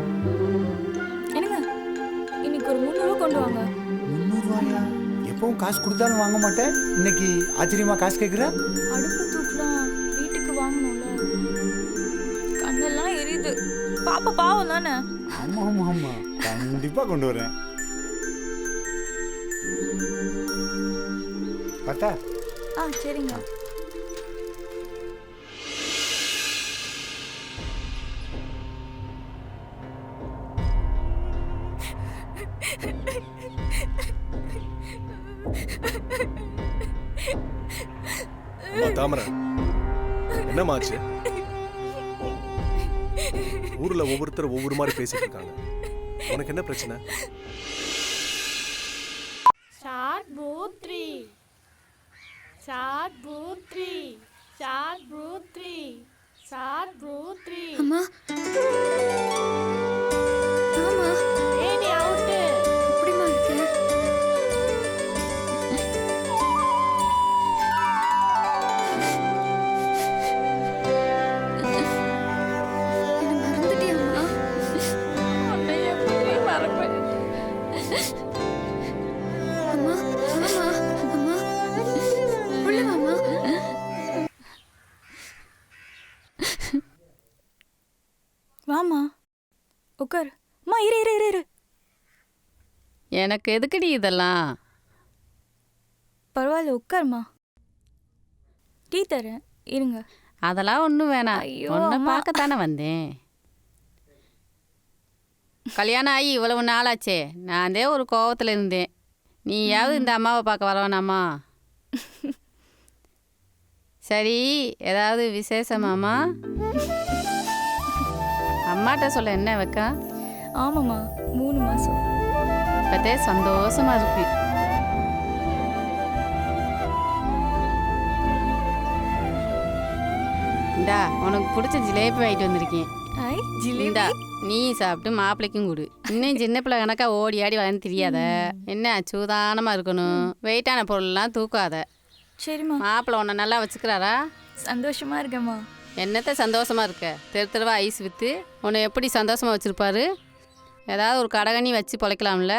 [SPEAKER 19] என்னங்க இன்னைக்கு ஒரு 300 கொண்டு வாங்க.
[SPEAKER 3] 300 ரூபாயா? எப்பவும் காசு கொடுத்தாலும் வாங்க மாட்டேன். இன்னைக்கு ஆச்சரியமா காசு கேட்குற?
[SPEAKER 19] அடுப்பு தூக்கலாம், வீட்டுக்கு வாங்கணும்ல. கண்ணெல்லாம் எரியுது. பாப்பா பாவம் தானே.
[SPEAKER 3] ஆமா ஆமா ஆமா கண்டிப்பா கொண்டு வரேன். பார்த்தா?
[SPEAKER 19] சரிங்க.
[SPEAKER 17] தாமரை என்னமாச்சு? ஊர்ல ஒவ்வொருத்தர் ஒவ்வொரு மாதிரி பேசிட்டு இருக்காங்க. உனக்கு என்ன பிரச்சனை?
[SPEAKER 7] Shot boot 3. Shot boot 3. Shot boot 3. Shot boot 3.
[SPEAKER 19] அம்மா ஆமா
[SPEAKER 7] ஏய் நீ அவுட்.
[SPEAKER 19] எப்படிமா இருக்கு? என்ன மறந்துட்டியாம்மா?
[SPEAKER 7] உன்னை எப்படி மறப்பேன்?
[SPEAKER 19] அம்மா அம்மா அம்மா உள்ள வாம்மா. வாம்மா உட்கார். அம்மா இரு இரு இரு இரு.
[SPEAKER 11] எனக்கு எதுக்குடி இதெல்லாம்?
[SPEAKER 19] பரவாயில்ல உட்காருமா. டீ தரேன் இருங்க.
[SPEAKER 11] அதெல்லாம் ஒன்றும் வேணாம்.
[SPEAKER 19] ஐயோ,
[SPEAKER 11] ஒன்றை
[SPEAKER 19] அம்மா.
[SPEAKER 11] பார்க்கத்தானே வந்தேன். கல்யாணம் ஆகி இவ்வளவு நாளாச்சே. நான் ஒரு கோவத்தில் இருந்தேன். நீயாவது இந்த அம்மாவை பார்க்க வரவேணாமா? சரி ஏதாவது விசேஷமாம்மா? அம்மாட்ட சொல்ல என்ன வைக்கா?
[SPEAKER 19] ஆமாம்மா 3 மாதம்.
[SPEAKER 11] இப்போதே சந்தோஷமா இருக்கு. இந்தா உனக்கு பிடிச்ச ஜிலேபி வாங்கிட்டு வந்திருக்கேன்.
[SPEAKER 19] ஐ ஜிலேபி.
[SPEAKER 11] இந்தா நீ சாப்பிட்டு மாப்பிள்ளைக்கும் கொடு. இன்னும் சின்ன பிள்ளை கணக்கா ஓடி ஆடி வளர்ந்து தெரியாத. என்ன சூதானமாக இருக்கணும். வெயிட்டான பொருள்லாம் தூக்காத.
[SPEAKER 19] சரிம்மா.
[SPEAKER 11] மாப்பிள்ளை உன்னை நல்லா வச்சுக்கிறாரா?
[SPEAKER 19] சந்தோஷமா இருக்கேம்மா.
[SPEAKER 11] என்னத்த சந்தோஷமா இருக்க? தெருவா ஐஸ் விற்று உன்னை எப்படி சந்தோஷமா வச்சுருப்பாரு? ஏதாவது ஒரு கடகணி வச்சு பொழைக்கலாம்ல?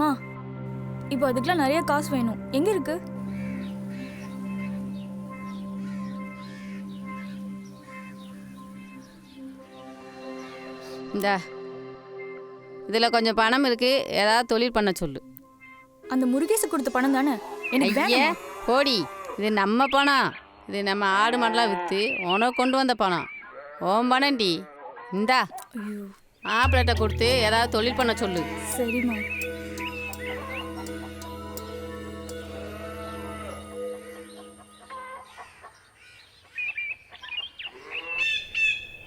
[SPEAKER 19] மா இப்போ அதுக்கெல்லாம் நிறைய காசு வேணும். எங்கே இருக்கு?
[SPEAKER 11] இந்தா இதில் கொஞ்சம் பணம் இருக்குது. ஏதாவது தொழில் பண்ண சொல்லு.
[SPEAKER 19] அந்த முருகேசு கொடுத்த பணம் தானே? எனக்கு
[SPEAKER 11] ஐயே
[SPEAKER 19] வேணாம்.
[SPEAKER 11] போடி, இது நம்ம பணம். இது நம்ம ஆடு மாடெல்லாம் விற்று உனக்கு கொண்டு வந்த பணம். ஓம் பணம்டி. இந்தா மாப்பிள்ளைகிட்ட கொடுத்து ஏதாவது தொழில் பண்ண சொல்லு.
[SPEAKER 19] சரிம்மா.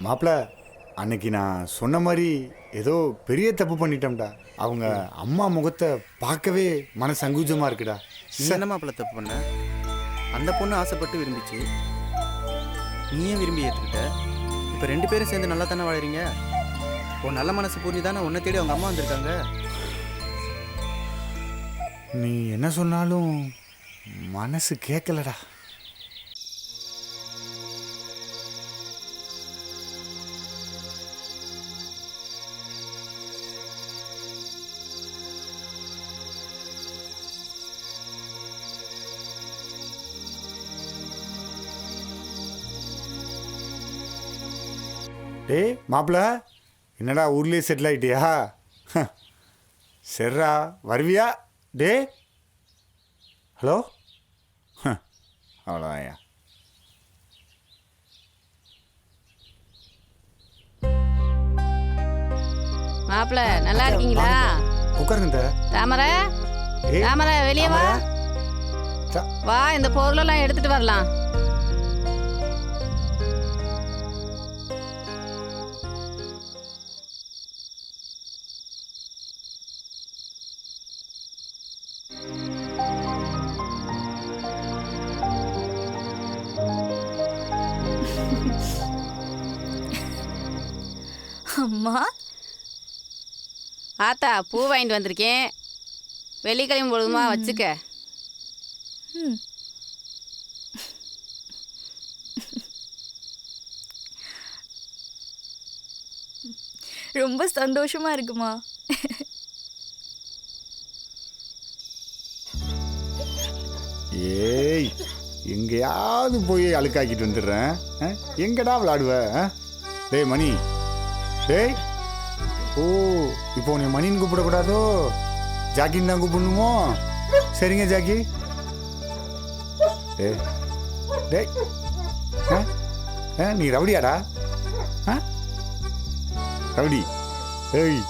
[SPEAKER 3] மாப்பிள்ள, அன்னைக்கு நான் சொன்ன மாதிரி ஏதோ பெரிய தப்பு பண்ணிட்டோம்டா. அவங்க அம்மா முகத்தை பார்க்கவே மன சங்கூஜமாக இருக்குடா.
[SPEAKER 2] நீ என்ன மாப்பிள்ள தப்பு பண்ண? அந்த பொண்ணு ஆசைப்பட்டு விரும்பிச்சு, நீயே விரும்பி ஏற்றுக்கிட்ட. இப்போ 2 பேரும் சேர்ந்து நல்லா தானே வாழறீங்க. உன் நல்ல மனசு புரிஞ்சு தானே உன்னை தேடி அவங்க அம்மா வந்திருக்காங்க.
[SPEAKER 3] நீ என்ன சொன்னாலும் மனசு கேட்கலடா. டேய் மாப்பிள்ள, என்னடா ஊர்லேயே செட்டில் ஆகிட்டியா? சரிடா, வருவியா? டே ஹலோ, அவ்வளோதான்யா.
[SPEAKER 11] மாப்பிள்ள நல்லா இருக்கீங்களா?
[SPEAKER 3] உட்காருங்க.
[SPEAKER 11] தாமரை, தாமரை வெளியே வா. வா, இந்த பொருளெல்லாம் எடுத்துட்டு வரலாம்.
[SPEAKER 19] அம்மா,
[SPEAKER 11] ஆத்தா பூ வாங்கிட்டு வந்திருக்கேன். வெள்ளிக்கிழமை பொழுதுமா வச்சுக்க.
[SPEAKER 19] ரொம்ப சந்தோஷமா இருக்குமா?
[SPEAKER 3] ஏய், எங்கேயாவது போய் அழுக்காக்கிட்டு வந்துடுறேன். எங்கடா விளாடுவ? டேய் மணி, டேய். ஓ, இப்போ உன்னை மணின்னு கூப்பிடக்கூடாதோ, ஜாக்கின்னு தான் கூப்பிடணுமோ? சரிங்க ஜாக்கி. டேய் டேய், நீ ரவுடியாடா? ரவுடி? ஏய்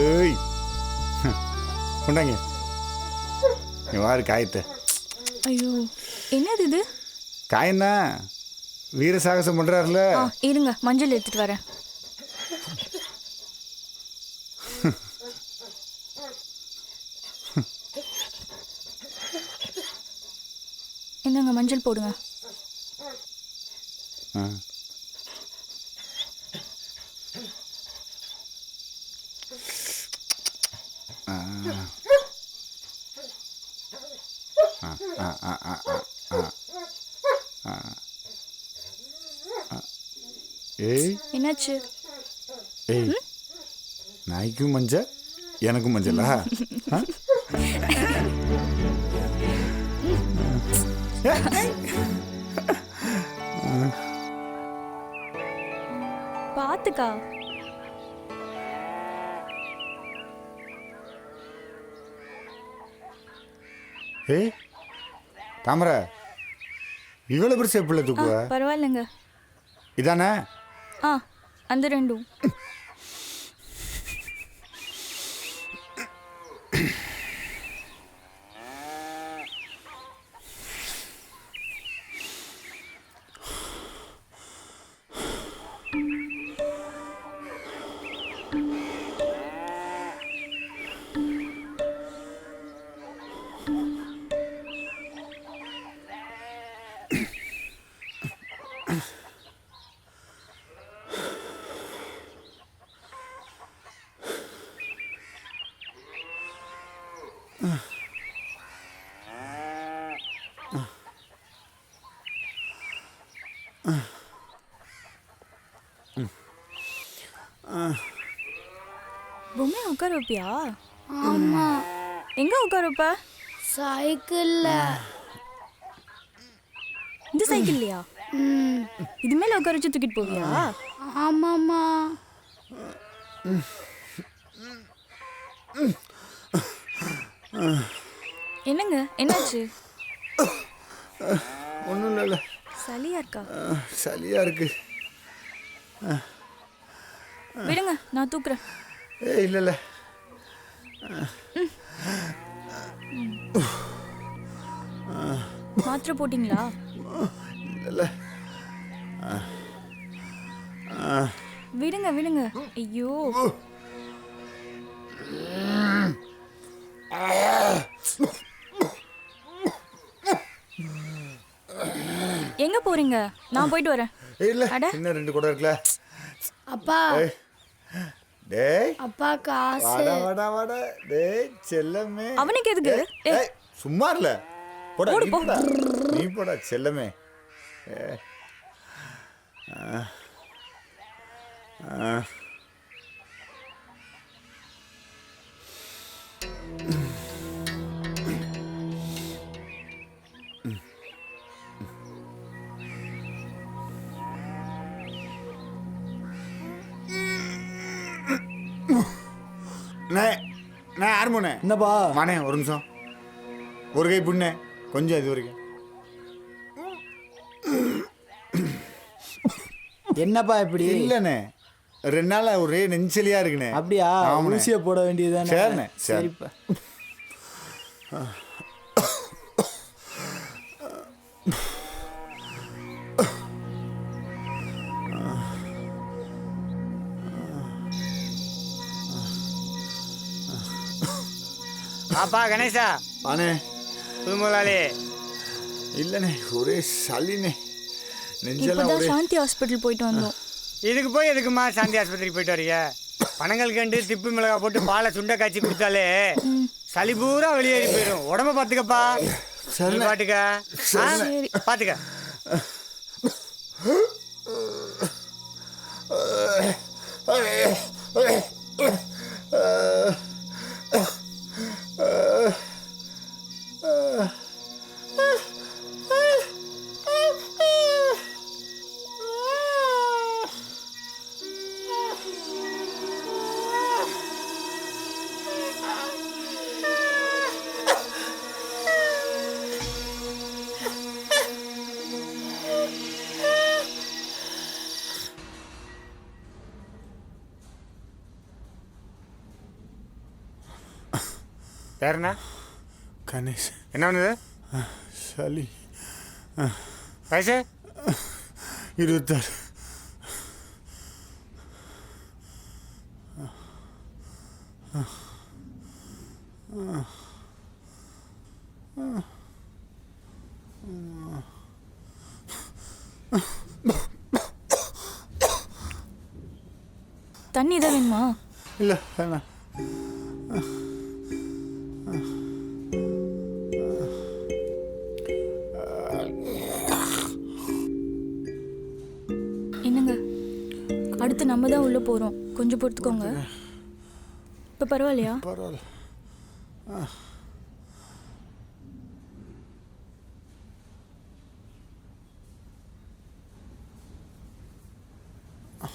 [SPEAKER 3] ஏய், கொண்டாங்க நீ வாரு காயத்தை.
[SPEAKER 19] ஐயோ, என்னது இது?
[SPEAKER 3] காயன்னா வீர சாகசம் பண்றாருல.
[SPEAKER 19] இருங்க, மஞ்சள் எடுத்துட்டு வரேன். என்னங்க, மஞ்சள் போடுங்க.
[SPEAKER 3] ஏய்,
[SPEAKER 19] என்னாச்சு?
[SPEAKER 3] ஏய், நாய்க்கும் மஞ்சள் எனக்கும் மஞ்சளா?
[SPEAKER 19] பாத்துக்கா.
[SPEAKER 3] ஏய் தாமரை, இவ்வளவு பெருசு எப்படி தூக்குவ?
[SPEAKER 19] பரவாயில்லைங்க.
[SPEAKER 3] இதானே?
[SPEAKER 19] அந்த ரெண்டும். பொம்மை உட்கார வைப்பியா?
[SPEAKER 14] ஆமா.
[SPEAKER 19] எங்க உட்கார வைப்ப?
[SPEAKER 14] சைக்கிள்ல.
[SPEAKER 19] இந்த சைக்கிள்லையா? இது மேல உட்கார வச்சு தூக்கிட்டு போவியா?
[SPEAKER 14] ஆமாம்மா.
[SPEAKER 19] என்னங்க என்னாச்சு?
[SPEAKER 3] ஒன்றும் இல்லை.
[SPEAKER 19] சளியா இருக்கா?
[SPEAKER 3] சளியா இருக்கு.
[SPEAKER 19] விடுங்க, நான் தூக்குறேன்.
[SPEAKER 3] இல்லை இல்லை.
[SPEAKER 19] மாத்திரை போட்டிங்களா?
[SPEAKER 3] இல்லை.
[SPEAKER 19] விடுங்க விடுங்க. ஐயோ, எங்க போறீங்க? நான் போயிட்டு வரேன்.
[SPEAKER 3] இல்லை, இன்னும் 2 குடம் இருக்குல்ல.
[SPEAKER 14] அப்பா
[SPEAKER 3] டேய்
[SPEAKER 14] அப்பா காசு.
[SPEAKER 3] வாடா வாடா வாடா. டேய் செல்லமே.
[SPEAKER 19] அவனுக்கு எதுக்கு?
[SPEAKER 3] ஏய் சும்மா இல்ல. போடா
[SPEAKER 19] போடு,
[SPEAKER 3] நீ
[SPEAKER 19] போ.
[SPEAKER 3] போடா. நீ போடா செல்லமே. நான் யார் போனேன்?
[SPEAKER 18] என்னப்பா
[SPEAKER 3] மானே ஒரு நிமிஷம். ஒரு கை புண்ணே கொஞ்சம் இது வரைக்கும்.
[SPEAKER 18] என்னப்பா இப்படி?
[SPEAKER 3] இல்லைண்ணே 2 நாளா ஒரே நெஞ்சலியா இருக்குண்ணே.
[SPEAKER 18] அப்படியா? ஊசியை போட வேண்டியதுதானே?
[SPEAKER 3] சரிண்ணே சரி.
[SPEAKER 18] சரிப்பா.
[SPEAKER 15] பாப்பா கணேசா.
[SPEAKER 3] ஆனே
[SPEAKER 15] புது முதலாளி.
[SPEAKER 3] இல்லைண்ணே ஒரே சளிண்ணே. நெஞ்செல்லாம்
[SPEAKER 19] இப்பதான்
[SPEAKER 3] ஒரே.
[SPEAKER 19] சாந்தி ஹாஸ்பிட்டல் போயிட்டு வந்தோம்.
[SPEAKER 15] இதுக்கு போய் எதுக்குமா சாந்தி ஆஸ்பத்திரிக்கு போயிட்டு வரீங்க? பனங்கள் கண்டு திப்பு மிளகா போட்டு பாலை சுண்டை காய்ச்சி குடித்தாலே சளி பூரா வெளியேறி போயிடும். உடம்ப பாத்துக்கப்பா.
[SPEAKER 3] சரி
[SPEAKER 15] பாட்டுக்க. பாத்துக்க. பேருண்ணா?
[SPEAKER 3] கணேஷ்.
[SPEAKER 15] என்ன பண்ணுது?
[SPEAKER 3] சளி.
[SPEAKER 15] வயசு?
[SPEAKER 3] 26.
[SPEAKER 19] தண்ணி தான் வேணுமா?
[SPEAKER 3] இல்லை வேணாம்.
[SPEAKER 19] என்னங்க, அடுத்து நம்ம தான் உள்ள போறோம். கொஞ்சம் பொறுத்துக்கோங்க. இப்போ பரவாயில்லையா?
[SPEAKER 3] பரவாயில்ல.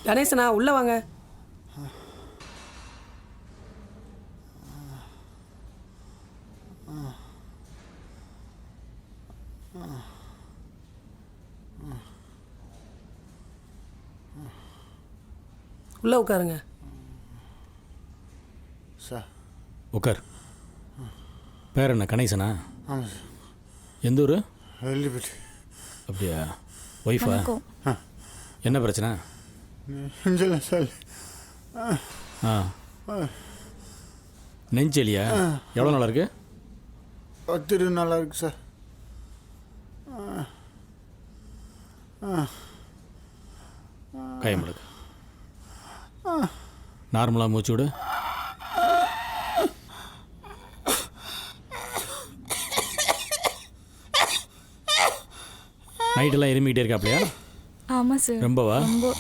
[SPEAKER 13] கணேசனா உள்ள வாங்க. உள்ள உட்காருங்க.
[SPEAKER 3] சார்
[SPEAKER 4] உட்கார். பேர் என்ன? கணேசனா?
[SPEAKER 3] ஆமாம் சார்.
[SPEAKER 4] எந்த ஊர்?
[SPEAKER 3] வெள்ளிப்பட்டி.
[SPEAKER 4] அப்படியா? ஒய்ஃபா?
[SPEAKER 19] வணக்கம்.
[SPEAKER 4] என்ன பிரச்சனை?
[SPEAKER 3] நெஞ்சல சார்.
[SPEAKER 4] நெஞ்சலியா? எவ்வளோ நாளாக இருக்கு?
[SPEAKER 3] 10 நாளாக இருக்கு சார்.
[SPEAKER 4] கையம்படுக்கு. நார்மலாக மூச்சு விடு. நைட்டெல்லாம் இருமிக்கிட்டே இருக்கா? அப்படியா?
[SPEAKER 19] ஆமாம் சார்.
[SPEAKER 4] ரொம்பவா?
[SPEAKER 19] ரொம்ப.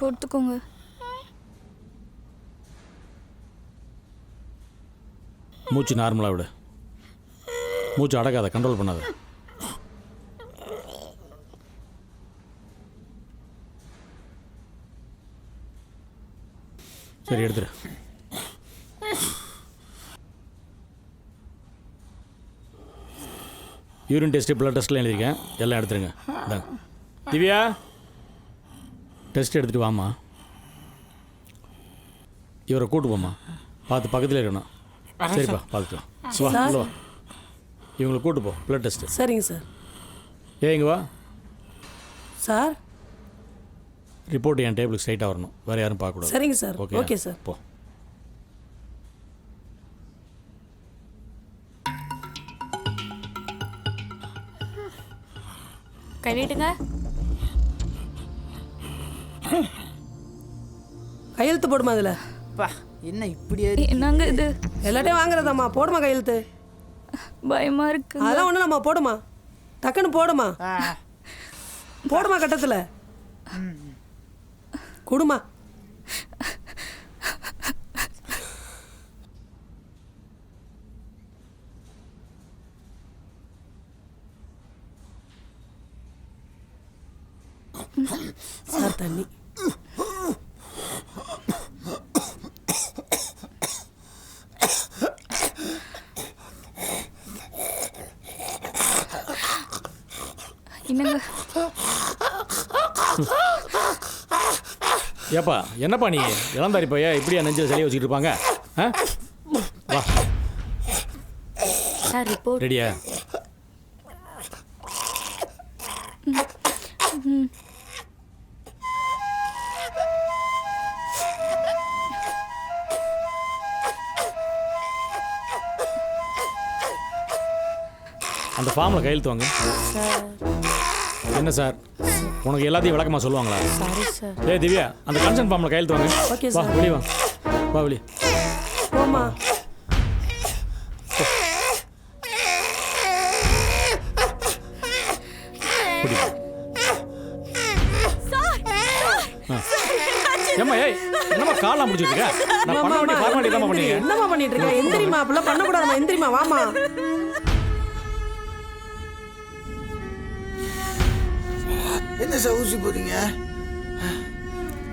[SPEAKER 19] பொறுத்துக்கோங்க.
[SPEAKER 4] மூச்சு நார்மலாக விடு. மூச்சு அடக்காத, கண்ட்ரோல் பண்ணாத. சரி எடுத்துரு. யூரின் டெஸ்ட்டு ப்ளட் டெஸ்ட்லாம் எழுதியிருக்கேன், எல்லாம் எடுத்துருங்க. இந்தாங்க திவ்யா, டெஸ்ட் எடுத்துகிட்டு வாம்மா. இவரை கூட்டு போம்மா, பார்த்து பக்கத்தில் இருக்கணும். சரிப்பா, பார்த்துக்கலாம். வா வா, இவங்களை கூட்டு போ, ப்ளட் டெஸ்ட்டு.
[SPEAKER 9] சரிங்க சார்.
[SPEAKER 4] இங்கே வா
[SPEAKER 9] சார்.
[SPEAKER 4] ரிப்போர்ட் என் டேபிளுக்கு ஸ்ட்ரைட்டாக வரணும், வேறு யாரும் பார்க்கக்கூடாது.
[SPEAKER 9] சரிங்க சார். Okay sir.
[SPEAKER 4] போ.
[SPEAKER 16] கை நீட்டுங்க.
[SPEAKER 9] கையெழுத்து போடுமா அதில்?
[SPEAKER 1] என்ன இப்படி
[SPEAKER 19] என்னங்க இது?
[SPEAKER 9] எல்லாத்தையும் வாங்குறதாம்மா, போடுமா கையெழுத்து.
[SPEAKER 19] பயமா இருக்கு.
[SPEAKER 9] அதெல்லாம் ஒன்றும் இல்லைம்மா, போடுமா, டக்குன்னு போடுமா, போடுமா கட்டத்தில் கொடுமா. சார் தண்ணி.
[SPEAKER 19] என்னங்க
[SPEAKER 4] ஏப்பா, என்னப்பா நீ இளந்தாரி பையா இப்படியா நெஞ்சில் சளியை வச்சுக்கிட்டு இருப்பாங்க? வா
[SPEAKER 16] சார் ரிப்போர்ட்
[SPEAKER 4] ரெடியா? அந்த ஃபார்மில் கையெழுத்து வாங்க. என்ன சார், உனக்கு எல்லாத்தையும் விளக்கமாக சொல்லுவாங்களா?
[SPEAKER 16] Sorry sir.
[SPEAKER 4] ஏ திவ்யா, அந்த கன்சர்ன் ஃபார்மில் கையெழுத்து வாங்க.
[SPEAKER 9] ஓகே
[SPEAKER 4] வா
[SPEAKER 9] சார்.
[SPEAKER 4] வெளியே வா, வா வெளியே
[SPEAKER 9] போமா.
[SPEAKER 4] ஏம்மா, ஏய் என்னம்மா காலாம் முடிச்சிட்டு இருக்க? நான் பண்ண வேண்டிய ஃபார்மாலிட்டி தான் பண்ணீங்க.
[SPEAKER 9] என்னம்மா பண்ணிட்டு இருக்க? எந்திரிமா, அப்படிலாம் பண்ணக்கூடாதுமா, எந்திரிமா, வாமா.
[SPEAKER 2] என்ன சார் ஊசி போறீங்க?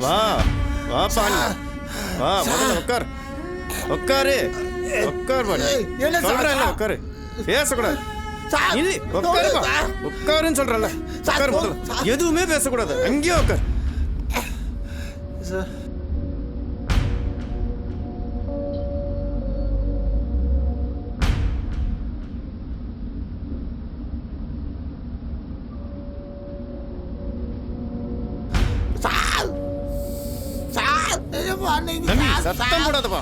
[SPEAKER 2] வா வா பாணி, வா முதல்ல உட்கார், உட்காரு, உட்கார் பாணி. என்ன சொல்றேன், உட்காரு, பேசக்கூடாது. உட்காருப்பா, உட்காருன்னு சொல்றேன்ல, உட்காரு முதல்ல. எதுவுமே பேசக்கூடாது, அங்கேயே உட்கார். சார் தம்பி, சத்தம் போடாதப்பா.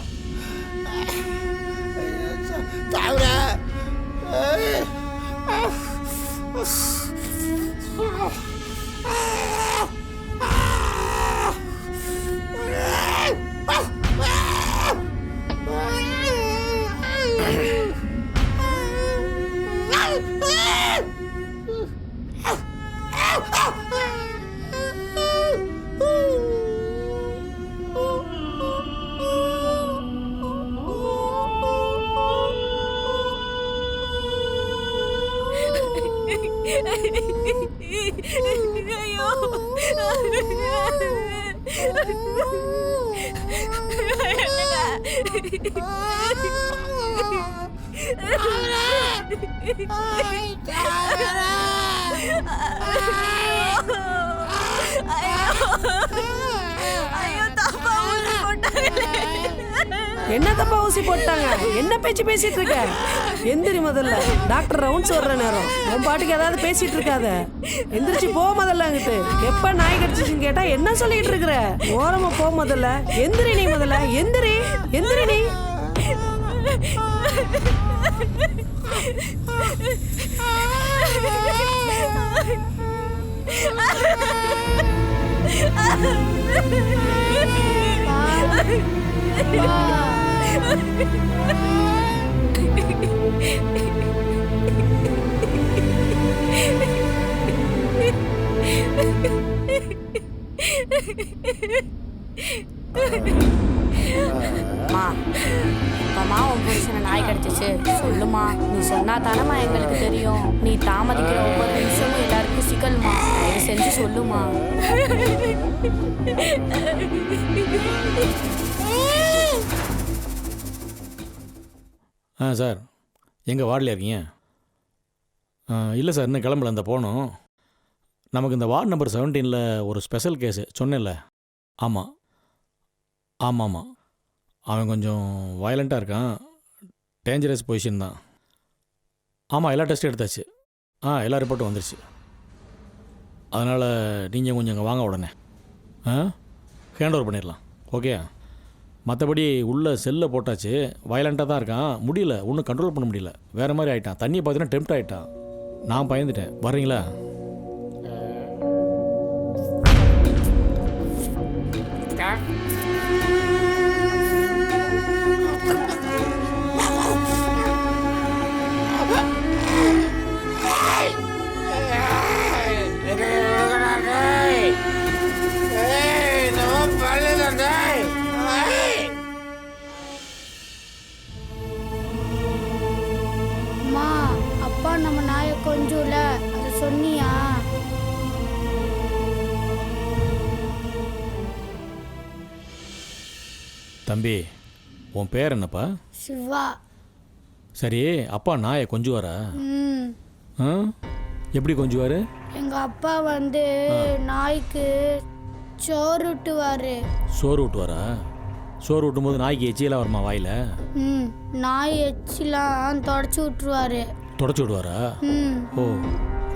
[SPEAKER 19] ஐயோ
[SPEAKER 9] என்ன தப்பா ஊசி போட்டாங்க? என்ன பேச்சு பேசிட்டு இருக்க? எந்திரி முதல்ல, டாக்டர் ரவுண்ட்ஸ் வர்ற நேரம். உன் பாட்டுக்கு ஏதாவது பேசிட்டு இருக்காத, எந்திரிச்சு போ முதல்ல. அங்கிட்டு எப்ப நாய் கடிச்சிச்சுன்னு கேட்டா என்ன சொல்லிட்டு இருக்கிற? ஓரமா போ முதல்ல. எந்திரி நீ முதல்ல, எந்திரி, எந்திரி நீ.
[SPEAKER 16] அம்மா, உன் புருஷனை நாய் கடிச்சிச்சு சொல்லுமா. நீ சொன்னா தானம்மா எங்களுக்கு தெரியும். நீ தாமதிக்கிற ஒவ்வொரு நிமிஷமும் எல்லாருக்கும் சிக்கல்மா. தயவு செஞ்சு சொல்லுமா.
[SPEAKER 4] சார், எங்கள் வார்டில் இருக்கீங்க? இல்லை சார் இன்னும் கிளம்பல இந்த போகணும். நமக்கு இந்த வார்டு நம்பர் 17 ஒரு ஸ்பெஷல் கேஸு சொன்னேன்ல. ஆமாம் ஆமாம் ஆமாம், அவன் கொஞ்சம் வயலண்ட்டாக இருக்கான், டேஞ்சரஸ் பொசிஷன் தான். ஆமாம் எல்லா டெஸ்ட்டும் எடுத்தாச்சு. எல்லா ரிப்போர்ட்டும் வந்துருச்சு. அதனால் நீங்கள் கொஞ்சம் இங்கே வாங்க உடனே. ஹேண்ட் ஓவர் பண்ணிடலாம். ஓகே, மற்றபடி உள்ள செல்லை போட்டாச்சு. வயலண்ட்டாக தான் இருக்கான், முடியல, ஒன்றும் கண்ட்ரோல் பண்ண முடியல, வேறு மாதிரி ஆகிட்டான். தண்ணியை பார்த்தீங்கன்னா டெம்ப்ட் ஆகிட்டான். நான் பயந்துட்டேன். வர்றீங்களா?
[SPEAKER 14] அம்மா, அப்பா நம்ம நாயை கொஞ்சம்ல அதை சொன்னியா?
[SPEAKER 4] தம்பி, உன் பேர் என்னப்பா?
[SPEAKER 14] சிவா.
[SPEAKER 4] சரி, அப்பா நாயை கொஞ்சுவாரா? எப்படி கொஞ்சுவார்?
[SPEAKER 14] எங்க அப்பா வந்து நாய்க்கு சோறு ஊட்டுவாரு.
[SPEAKER 4] சோறு ஊட்டுவாரா? சோறு ஊட்டும்போது நாய்க்கு எச்சியெல்லாம் வருமா வாயில்?
[SPEAKER 14] நாய் எச்சிலாம் தொடச்சி விட்டுருவாரு.
[SPEAKER 4] தொடச்சி விடுவாரா? ஓ,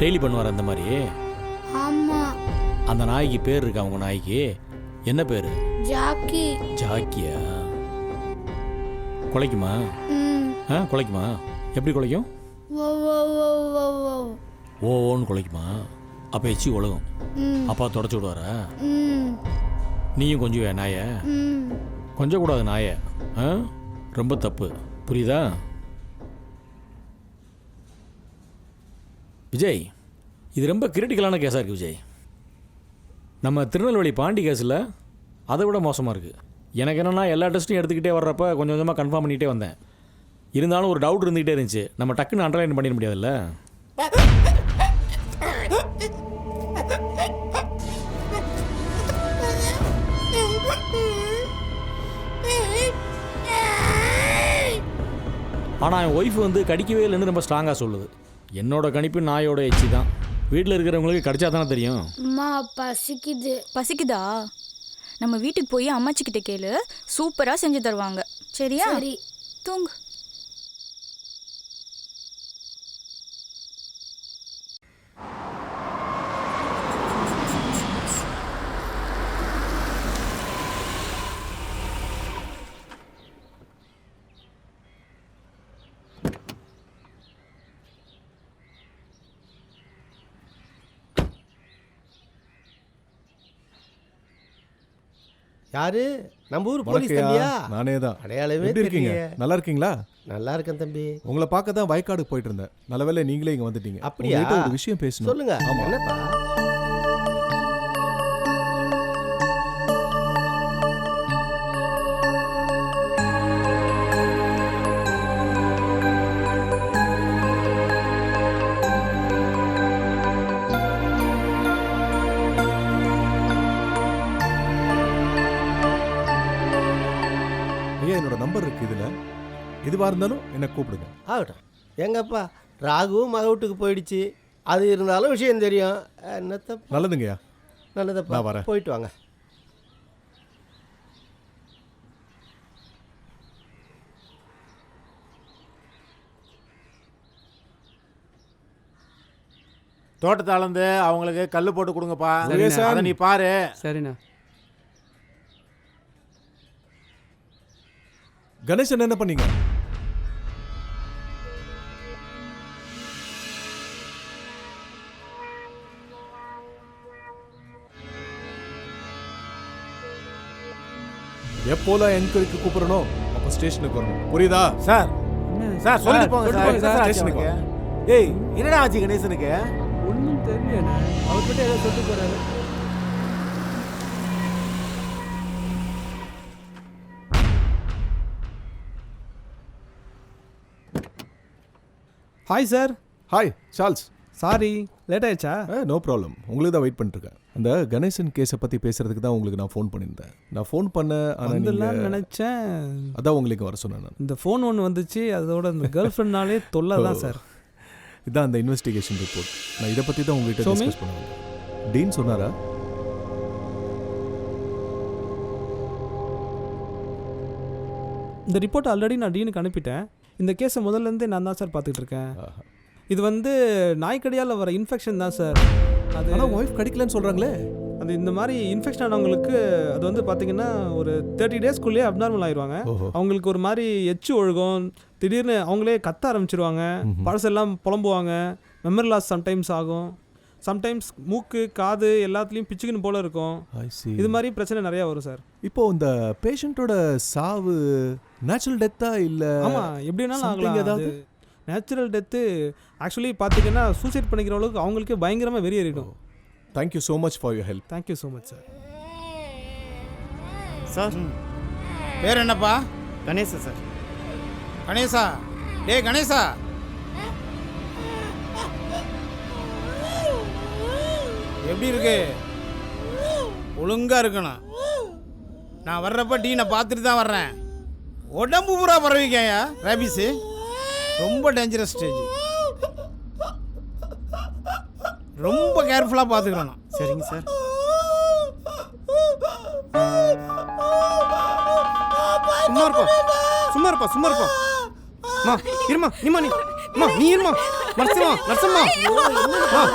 [SPEAKER 4] டெய்லி பண்ணுவார் அந்த மாதிரி?
[SPEAKER 14] ஆமா.
[SPEAKER 4] அந்த நாய்க்கு பேர் இருக்கா உங்க நாய்க்கு? என்ன பேர்?
[SPEAKER 14] ஜாக்கி.
[SPEAKER 4] ஜாக்கியா? குலைக்குமா? குலைக்குமா? எப்படி குலைக்கும்? ஓன்னு குலைக்குமா? அப்போ எச்சி உலகம். அப்பா தொடச்சி விடுவாரா? நீயும் கொஞ்சம் நாயை கொஞ்சக்கூடாது. நாயை ரொம்ப தப்பு, புரியுதா? விஜய், இது ரொம்ப கிரிட்டிக்கலான கேஸாக இருக்குது விஜய். நம்ம திருநெல்வேலி பாண்டி கேஸில் அதை விட மோசமாக இருக்குது. எனக்கு என்னென்னா எல்லா டெஸ்ட்டும் எடுத்துக்கிட்டே வர்றப்ப கொஞ்சம் கொஞ்சமாக கன்ஃபார்ம் பண்ணிகிட்டே வந்தேன். இருந்தாலும் ஒரு டவுட் இருந்துகிட்டே இருந்துச்சு. நம்ம டக்குன்னு அண்டர்லைன் பண்ணிட முடியாதுல்ல. ஆனால் என் ஒய்ஃப் வந்து கடிக்கவே இல்லைன்னு ரொம்ப ஸ்ட்ராங்காக சொல்லுது. என்னோட கணிப்பு நாயோட எச்சி தான். வீட்டில் இருக்கிறவங்களுக்கு கடிச்சா தானே தெரியும்.
[SPEAKER 14] அம்மா பசிக்குது.
[SPEAKER 19] பசிக்குதா? நம்ம வீட்டுக்கு போய் அம்மாச்சிக்கிட்ட கேளு, சூப்பராக செஞ்சு தருவாங்க. சரியா?
[SPEAKER 14] சரி.
[SPEAKER 19] தூங்கு.
[SPEAKER 6] யாரு? நம்ம ஊர் போலீஸ் தம்பியா?
[SPEAKER 12] நானே தான்.
[SPEAKER 6] அடையாளமே
[SPEAKER 12] எப்படி இருக்கீங்க? நல்லா இருக்கீங்களா?
[SPEAKER 6] நல்லா இருக்கேன் தம்பி.
[SPEAKER 12] உங்களை பார்க்க தான் வயக்காடுக்கு போயிட்டு இருந்தேன். நல்ல வேளை நீங்களே இங்க வந்துட்டீங்க.
[SPEAKER 6] அப்படியா?
[SPEAKER 12] ஒரு விஷயம் பேசணும்.
[SPEAKER 6] சொல்லுங்க.
[SPEAKER 12] ஆமா.
[SPEAKER 6] என்னப்பா?
[SPEAKER 12] என்னோட நம்பர் இருக்கு இதுல. எதுவா இருந்தாலும் என்ன கூப்பிடுங்க.
[SPEAKER 6] ஆகட்டும். எங்கப்பா ராகுவும் மக வீட்டுக்கு போயிடுச்சு. அது இருந்தாலும் விஷயம் தெரியும். என்னத்த?
[SPEAKER 12] நல்லதுங்கய்யா.
[SPEAKER 6] நல்லதப்பா.
[SPEAKER 12] நான் வரேன்.
[SPEAKER 6] போயிட்டு வாங்க.
[SPEAKER 8] தோட்டத்தை அளந்து அவங்களுக்கு கல் போட்டு கொடுங்கப்பா.
[SPEAKER 21] சரிண்ணே.
[SPEAKER 8] அதை நீ பாரு.
[SPEAKER 21] சரிண்ணா.
[SPEAKER 12] கணேசன் என்ன பண்ணீங்க? எப்போலாம் என்கொயரிக்கு கூப்பிடணும் அப்போ ஸ்டேஷனுக்கு வரணும். புரியுதா?
[SPEAKER 8] சார் சார் சொல்லிட்டு போங்க சார்.
[SPEAKER 12] ஸ்டேஷனுக்கு வா.
[SPEAKER 8] ஏய், என்னடா ஆச்சு கணேசனுக்கு?
[SPEAKER 21] ஒன்றும் தெரியல. அவர்கிட்ட ஏதோ சொல்லிட்டு போறாரு. Hi sir.
[SPEAKER 12] Hi Charles.
[SPEAKER 21] Sorry late ஆயிடுச்சா?
[SPEAKER 12] No problem. உங்களுக்கு தான் வெயிட் பண்ணிட்டுருக்கேன். அந்த கணேசன் கேஸை பற்றி பேசுறதுக்கு தான் உங்களுக்கு நான் ஃபோன் பண்ணியிருந்தேன். நான் ஃபோன் பண்ண
[SPEAKER 21] அதெல்லாம் நினச்சேன்.
[SPEAKER 12] அதான் உங்களுக்கு வர சொன்னேன் நான்.
[SPEAKER 21] இந்த ஃபோன் ஒன்று வந்துச்சு, அதோட இந்த கேர்ள் ஃப்ரெண்ட்னாலே தொல்லை தான் சார்.
[SPEAKER 17] இதான் அந்த இன்வெஸ்டிகேஷன் ரிப்போர்ட். நான் இதை பற்றி தான் உங்ககிட்ட டிஸ்கஸ் பண்ணுவேன். டீன் சொன்னாரா?
[SPEAKER 21] இந்த ரிப்போர்ட் ஆல்ரெடி நான் டீனுக்கு அனுப்பிட்டேன். இந்த கேஸை முதல்லேருந்தே நான் தான் சார் பார்த்துட்டு இருக்கேன். இது வந்து நாய்க்கடியால் வர இன்ஃபெக்ஷன் தான் சார். அது
[SPEAKER 17] ஆனால் ஒய்ஃப் கடிக்கலன்னு சொல்கிறாங்களே.
[SPEAKER 21] அது இந்த மாதிரி இன்ஃபெக்ஷன் ஆனவங்களுக்கு அது வந்து பார்த்தீங்கன்னா ஒரு 30 டேஸ்க்குள்ளேயே அப்நார்மல் ஆயிடுவாங்க. அவங்களுக்கு ஒரு மாதிரி எச்சு ஒழுகும், திடீர்னு அவங்களே கத்த ஆரம்பிச்சிருவாங்க, பழசெல்லாம் புலம்புவாங்க, மெமரி லாஸ் சம்டைம்ஸ் ஆகும், சம்டைம்ஸ் மூக்கு காது எல்லாத்துலேயும் பிச்சுக்குன்னு போல இருக்கும். இது மாதிரி பிரச்சனை நிறையா வரும் சார்.
[SPEAKER 17] இப்போ இந்த பேஷண்ட்டோட சாவு நேச்சுரல் டெத்தா இல்லை?
[SPEAKER 21] ஆமாம், எப்படின்னாலும் ஆகலாம். ஏதாவது நேச்சுரல் டெத்து ஆக்சுவலி பார்த்தீங்கன்னா சூசைட் பண்ணிக்கிற அளவுக்கு அவங்களுக்கே பயங்கரமாக வெறியேறிடும்.
[SPEAKER 17] Thank you so much for your help.
[SPEAKER 21] Thank you so much sir.
[SPEAKER 20] Sir பேர் என்னப்பா? கணேசா சார். கணேசா, டேய் கணேசா, எப்படி இருக்கு? ஒழுங்கா இருக்கணும். நான் வர்றப்ப டீனை பார்த்துட்டு தான் வர்றேன். உடம்பு பூரா பரவிக்கையா ரேபிஸு, ரொம்ப டேஞ்சரஸ் ஸ்டேஜ். ரொம்ப கேர்ஃபுல்லாக பார்த்துக்கணும். சரிங்க சார். சும்மா இருப்பா சும்மா இருப்பா சும்மா இருப்பா. மா இருமா நீமா நீ இருமா. நர்சம்மா நர்சம்மா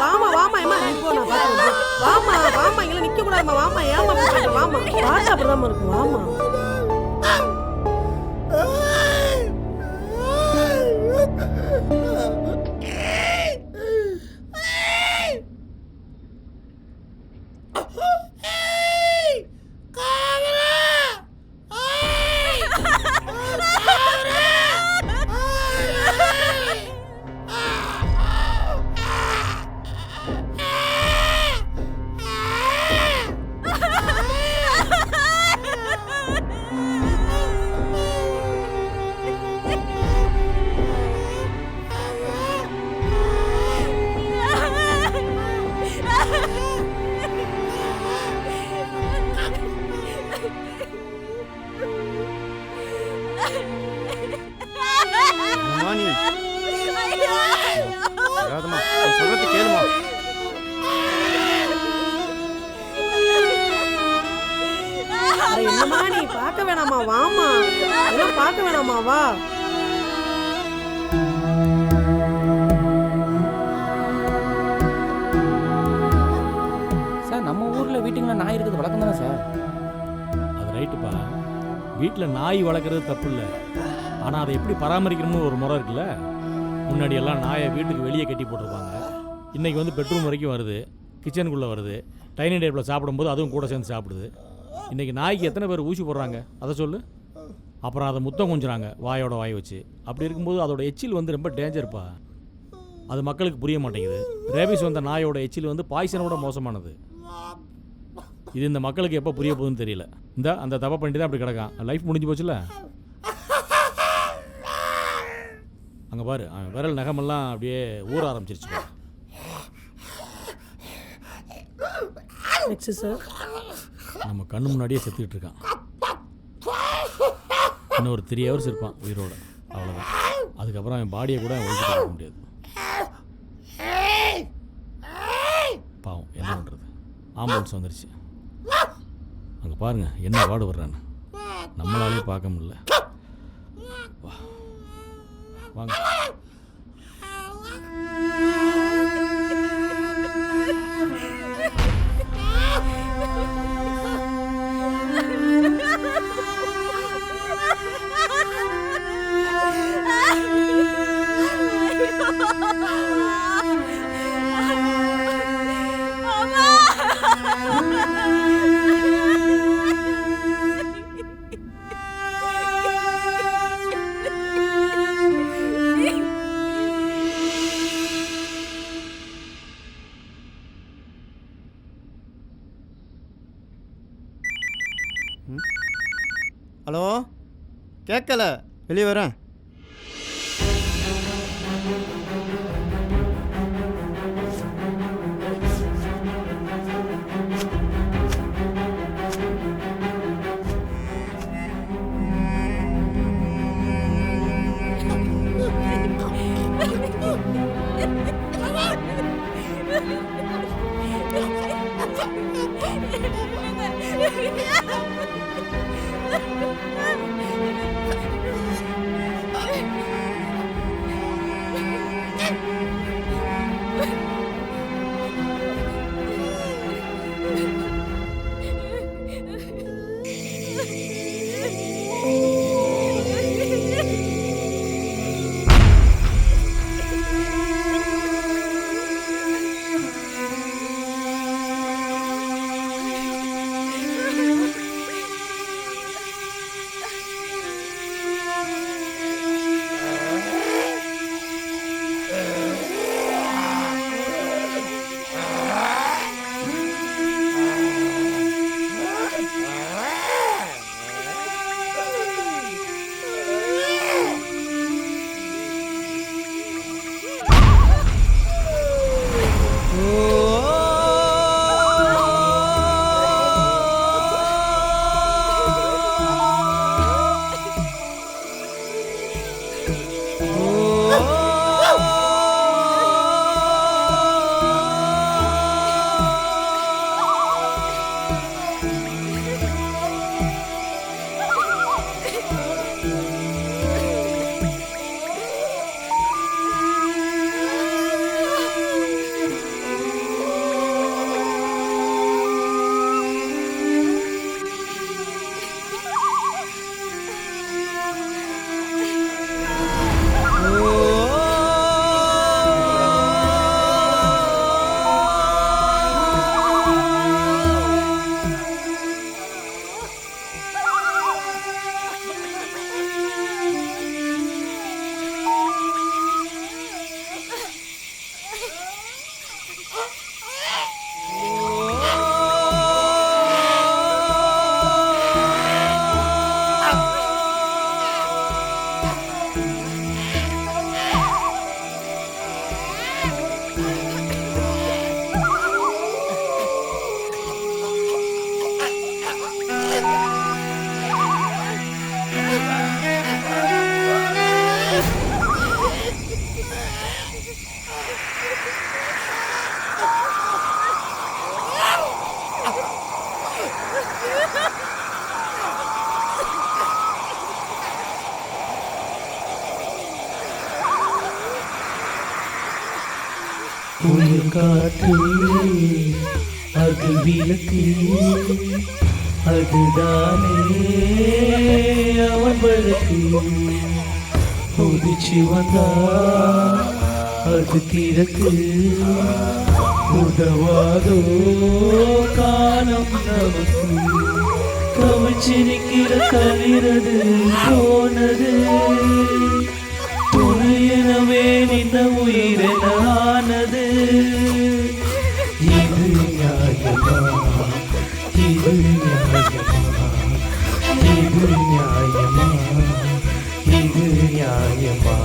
[SPEAKER 9] வாமா வாமா ஏமா இப்போ நான் பாத்துறேன். வாமா வாமா இங்க நிக்க கூடாதுமா. வாமா ஏமா பண்ற? வாமா பாட்டா அப்படிதான் இருக்கும். வாமா
[SPEAKER 20] சொல்றது கேளுமா.
[SPEAKER 9] என்னமா நீ பார்க்க வேணாமா? வாமா எல்லாம் பார்க்க வேணாமா? வா.
[SPEAKER 22] சார் நம்ம ஊரில் வீட்டுங்களில் நாய் இருக்குது வழக்கம் தானே சார்?
[SPEAKER 4] அது ரைட்டுப்பா, வீட்டில் நாய் வளர்க்குறது தப்பு இல்லை. ஆனால் அதை எப்படி பராமரிக்கணும்னு ஒரு முறை இருக்குல்ல. முன்னாடியெல்லாம் நாயை வீட்டுக்கு வெளியே கட்டி போட்டிருப்பாங்க. இன்றைக்கி வந்து பெட்ரூம் வரைக்கும் வருது, கிச்சனுக்குள்ளே வருது, டைனிங் டேபிளில் சாப்பிடும்போது அதுவும் கூட சேர்ந்து சாப்பிடுது. இன்றைக்கி நாய்க்கு எத்தனை பேர் ஊசி போடுறாங்க அதை சொல்லு. அப்புறம் அதை முத்தம் கொஞ்சுறாங்க வாயோட வாய் வச்சு. அப்படி இருக்கும்போது அதோட எச்சில் வந்து ரொம்ப டேஞ்சர்ப்பா. அது மக்களுக்கு புரிய மாட்டேங்குது. ரேபிஸ் வந்த நாயோட எச்சில் வந்து பாய்சனோட மோசமானது. இது இந்த மக்களுக்கு எப்போ புரிய போகுதுன்னு தெரியல. இந்த அந்த தப்பை பண்ணிட்டு தான் அப்படி கிடக்கான். லைஃப் முடிஞ்சு போச்சுல. அங்கே பாரு, அவன் விரல் நகமெல்லாம் அப்படியே ஊற ஆரம்பிச்சிருச்சு. நம்ம கண்ணு முன்னாடியே செத்துக்கிட்டு இருக்கான். இன்னும் ஒரு 3 hours இருப்பான் உயிரோட, அவ்வளோதான். அதுக்கப்புறம் அவன் பாடியை கூட ஒழிச்சு போக முடியாது. பாவம், என்ன பண்ணுறது. ஆம்புலன்ஸ் வந்துருச்சு. அங்கே பாருங்க என்ன பாடு வர்றான்னு. நம்மளாலே பார்க்க முடியல. வாங்க.
[SPEAKER 20] ஹலோ, கேட்கல, வெளியே வரேன்.
[SPEAKER 5] உயிர் காற்று அது விளக்கு அதுதானே அவன் வழக்கு உதிச்சு வந்தா அது திறக்கு உதவாதோ காலம் நமக்கு கவிச்சிருக்கிற கவிரது போனது துணையனவே நின்ற உயிரெனானது இது நியாயமா இது நியாயமா இது நியாயமா இது நியாயமா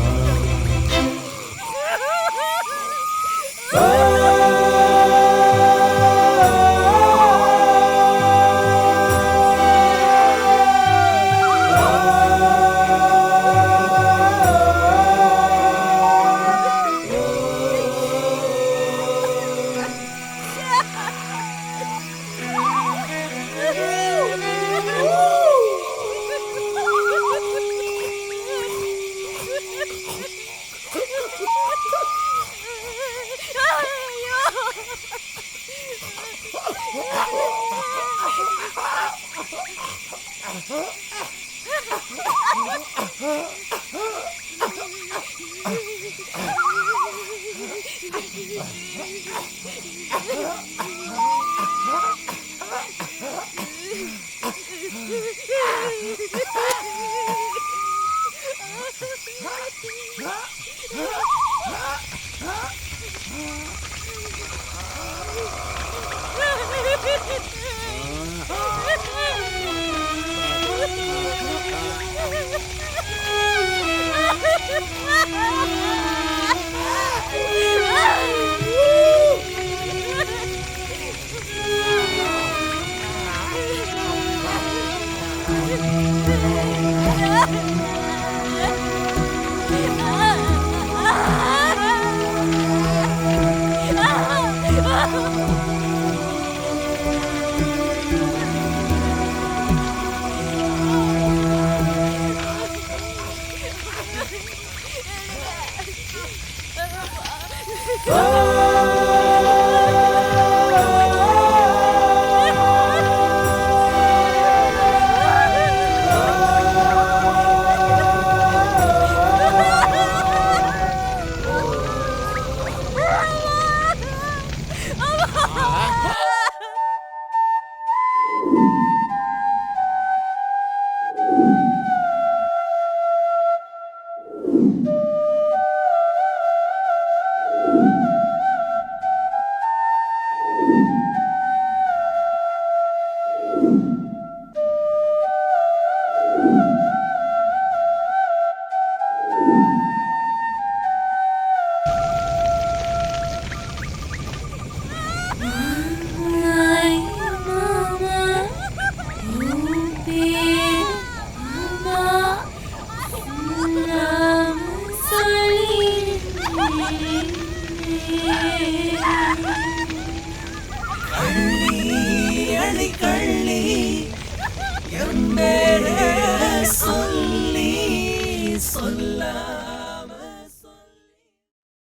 [SPEAKER 5] கள்ளி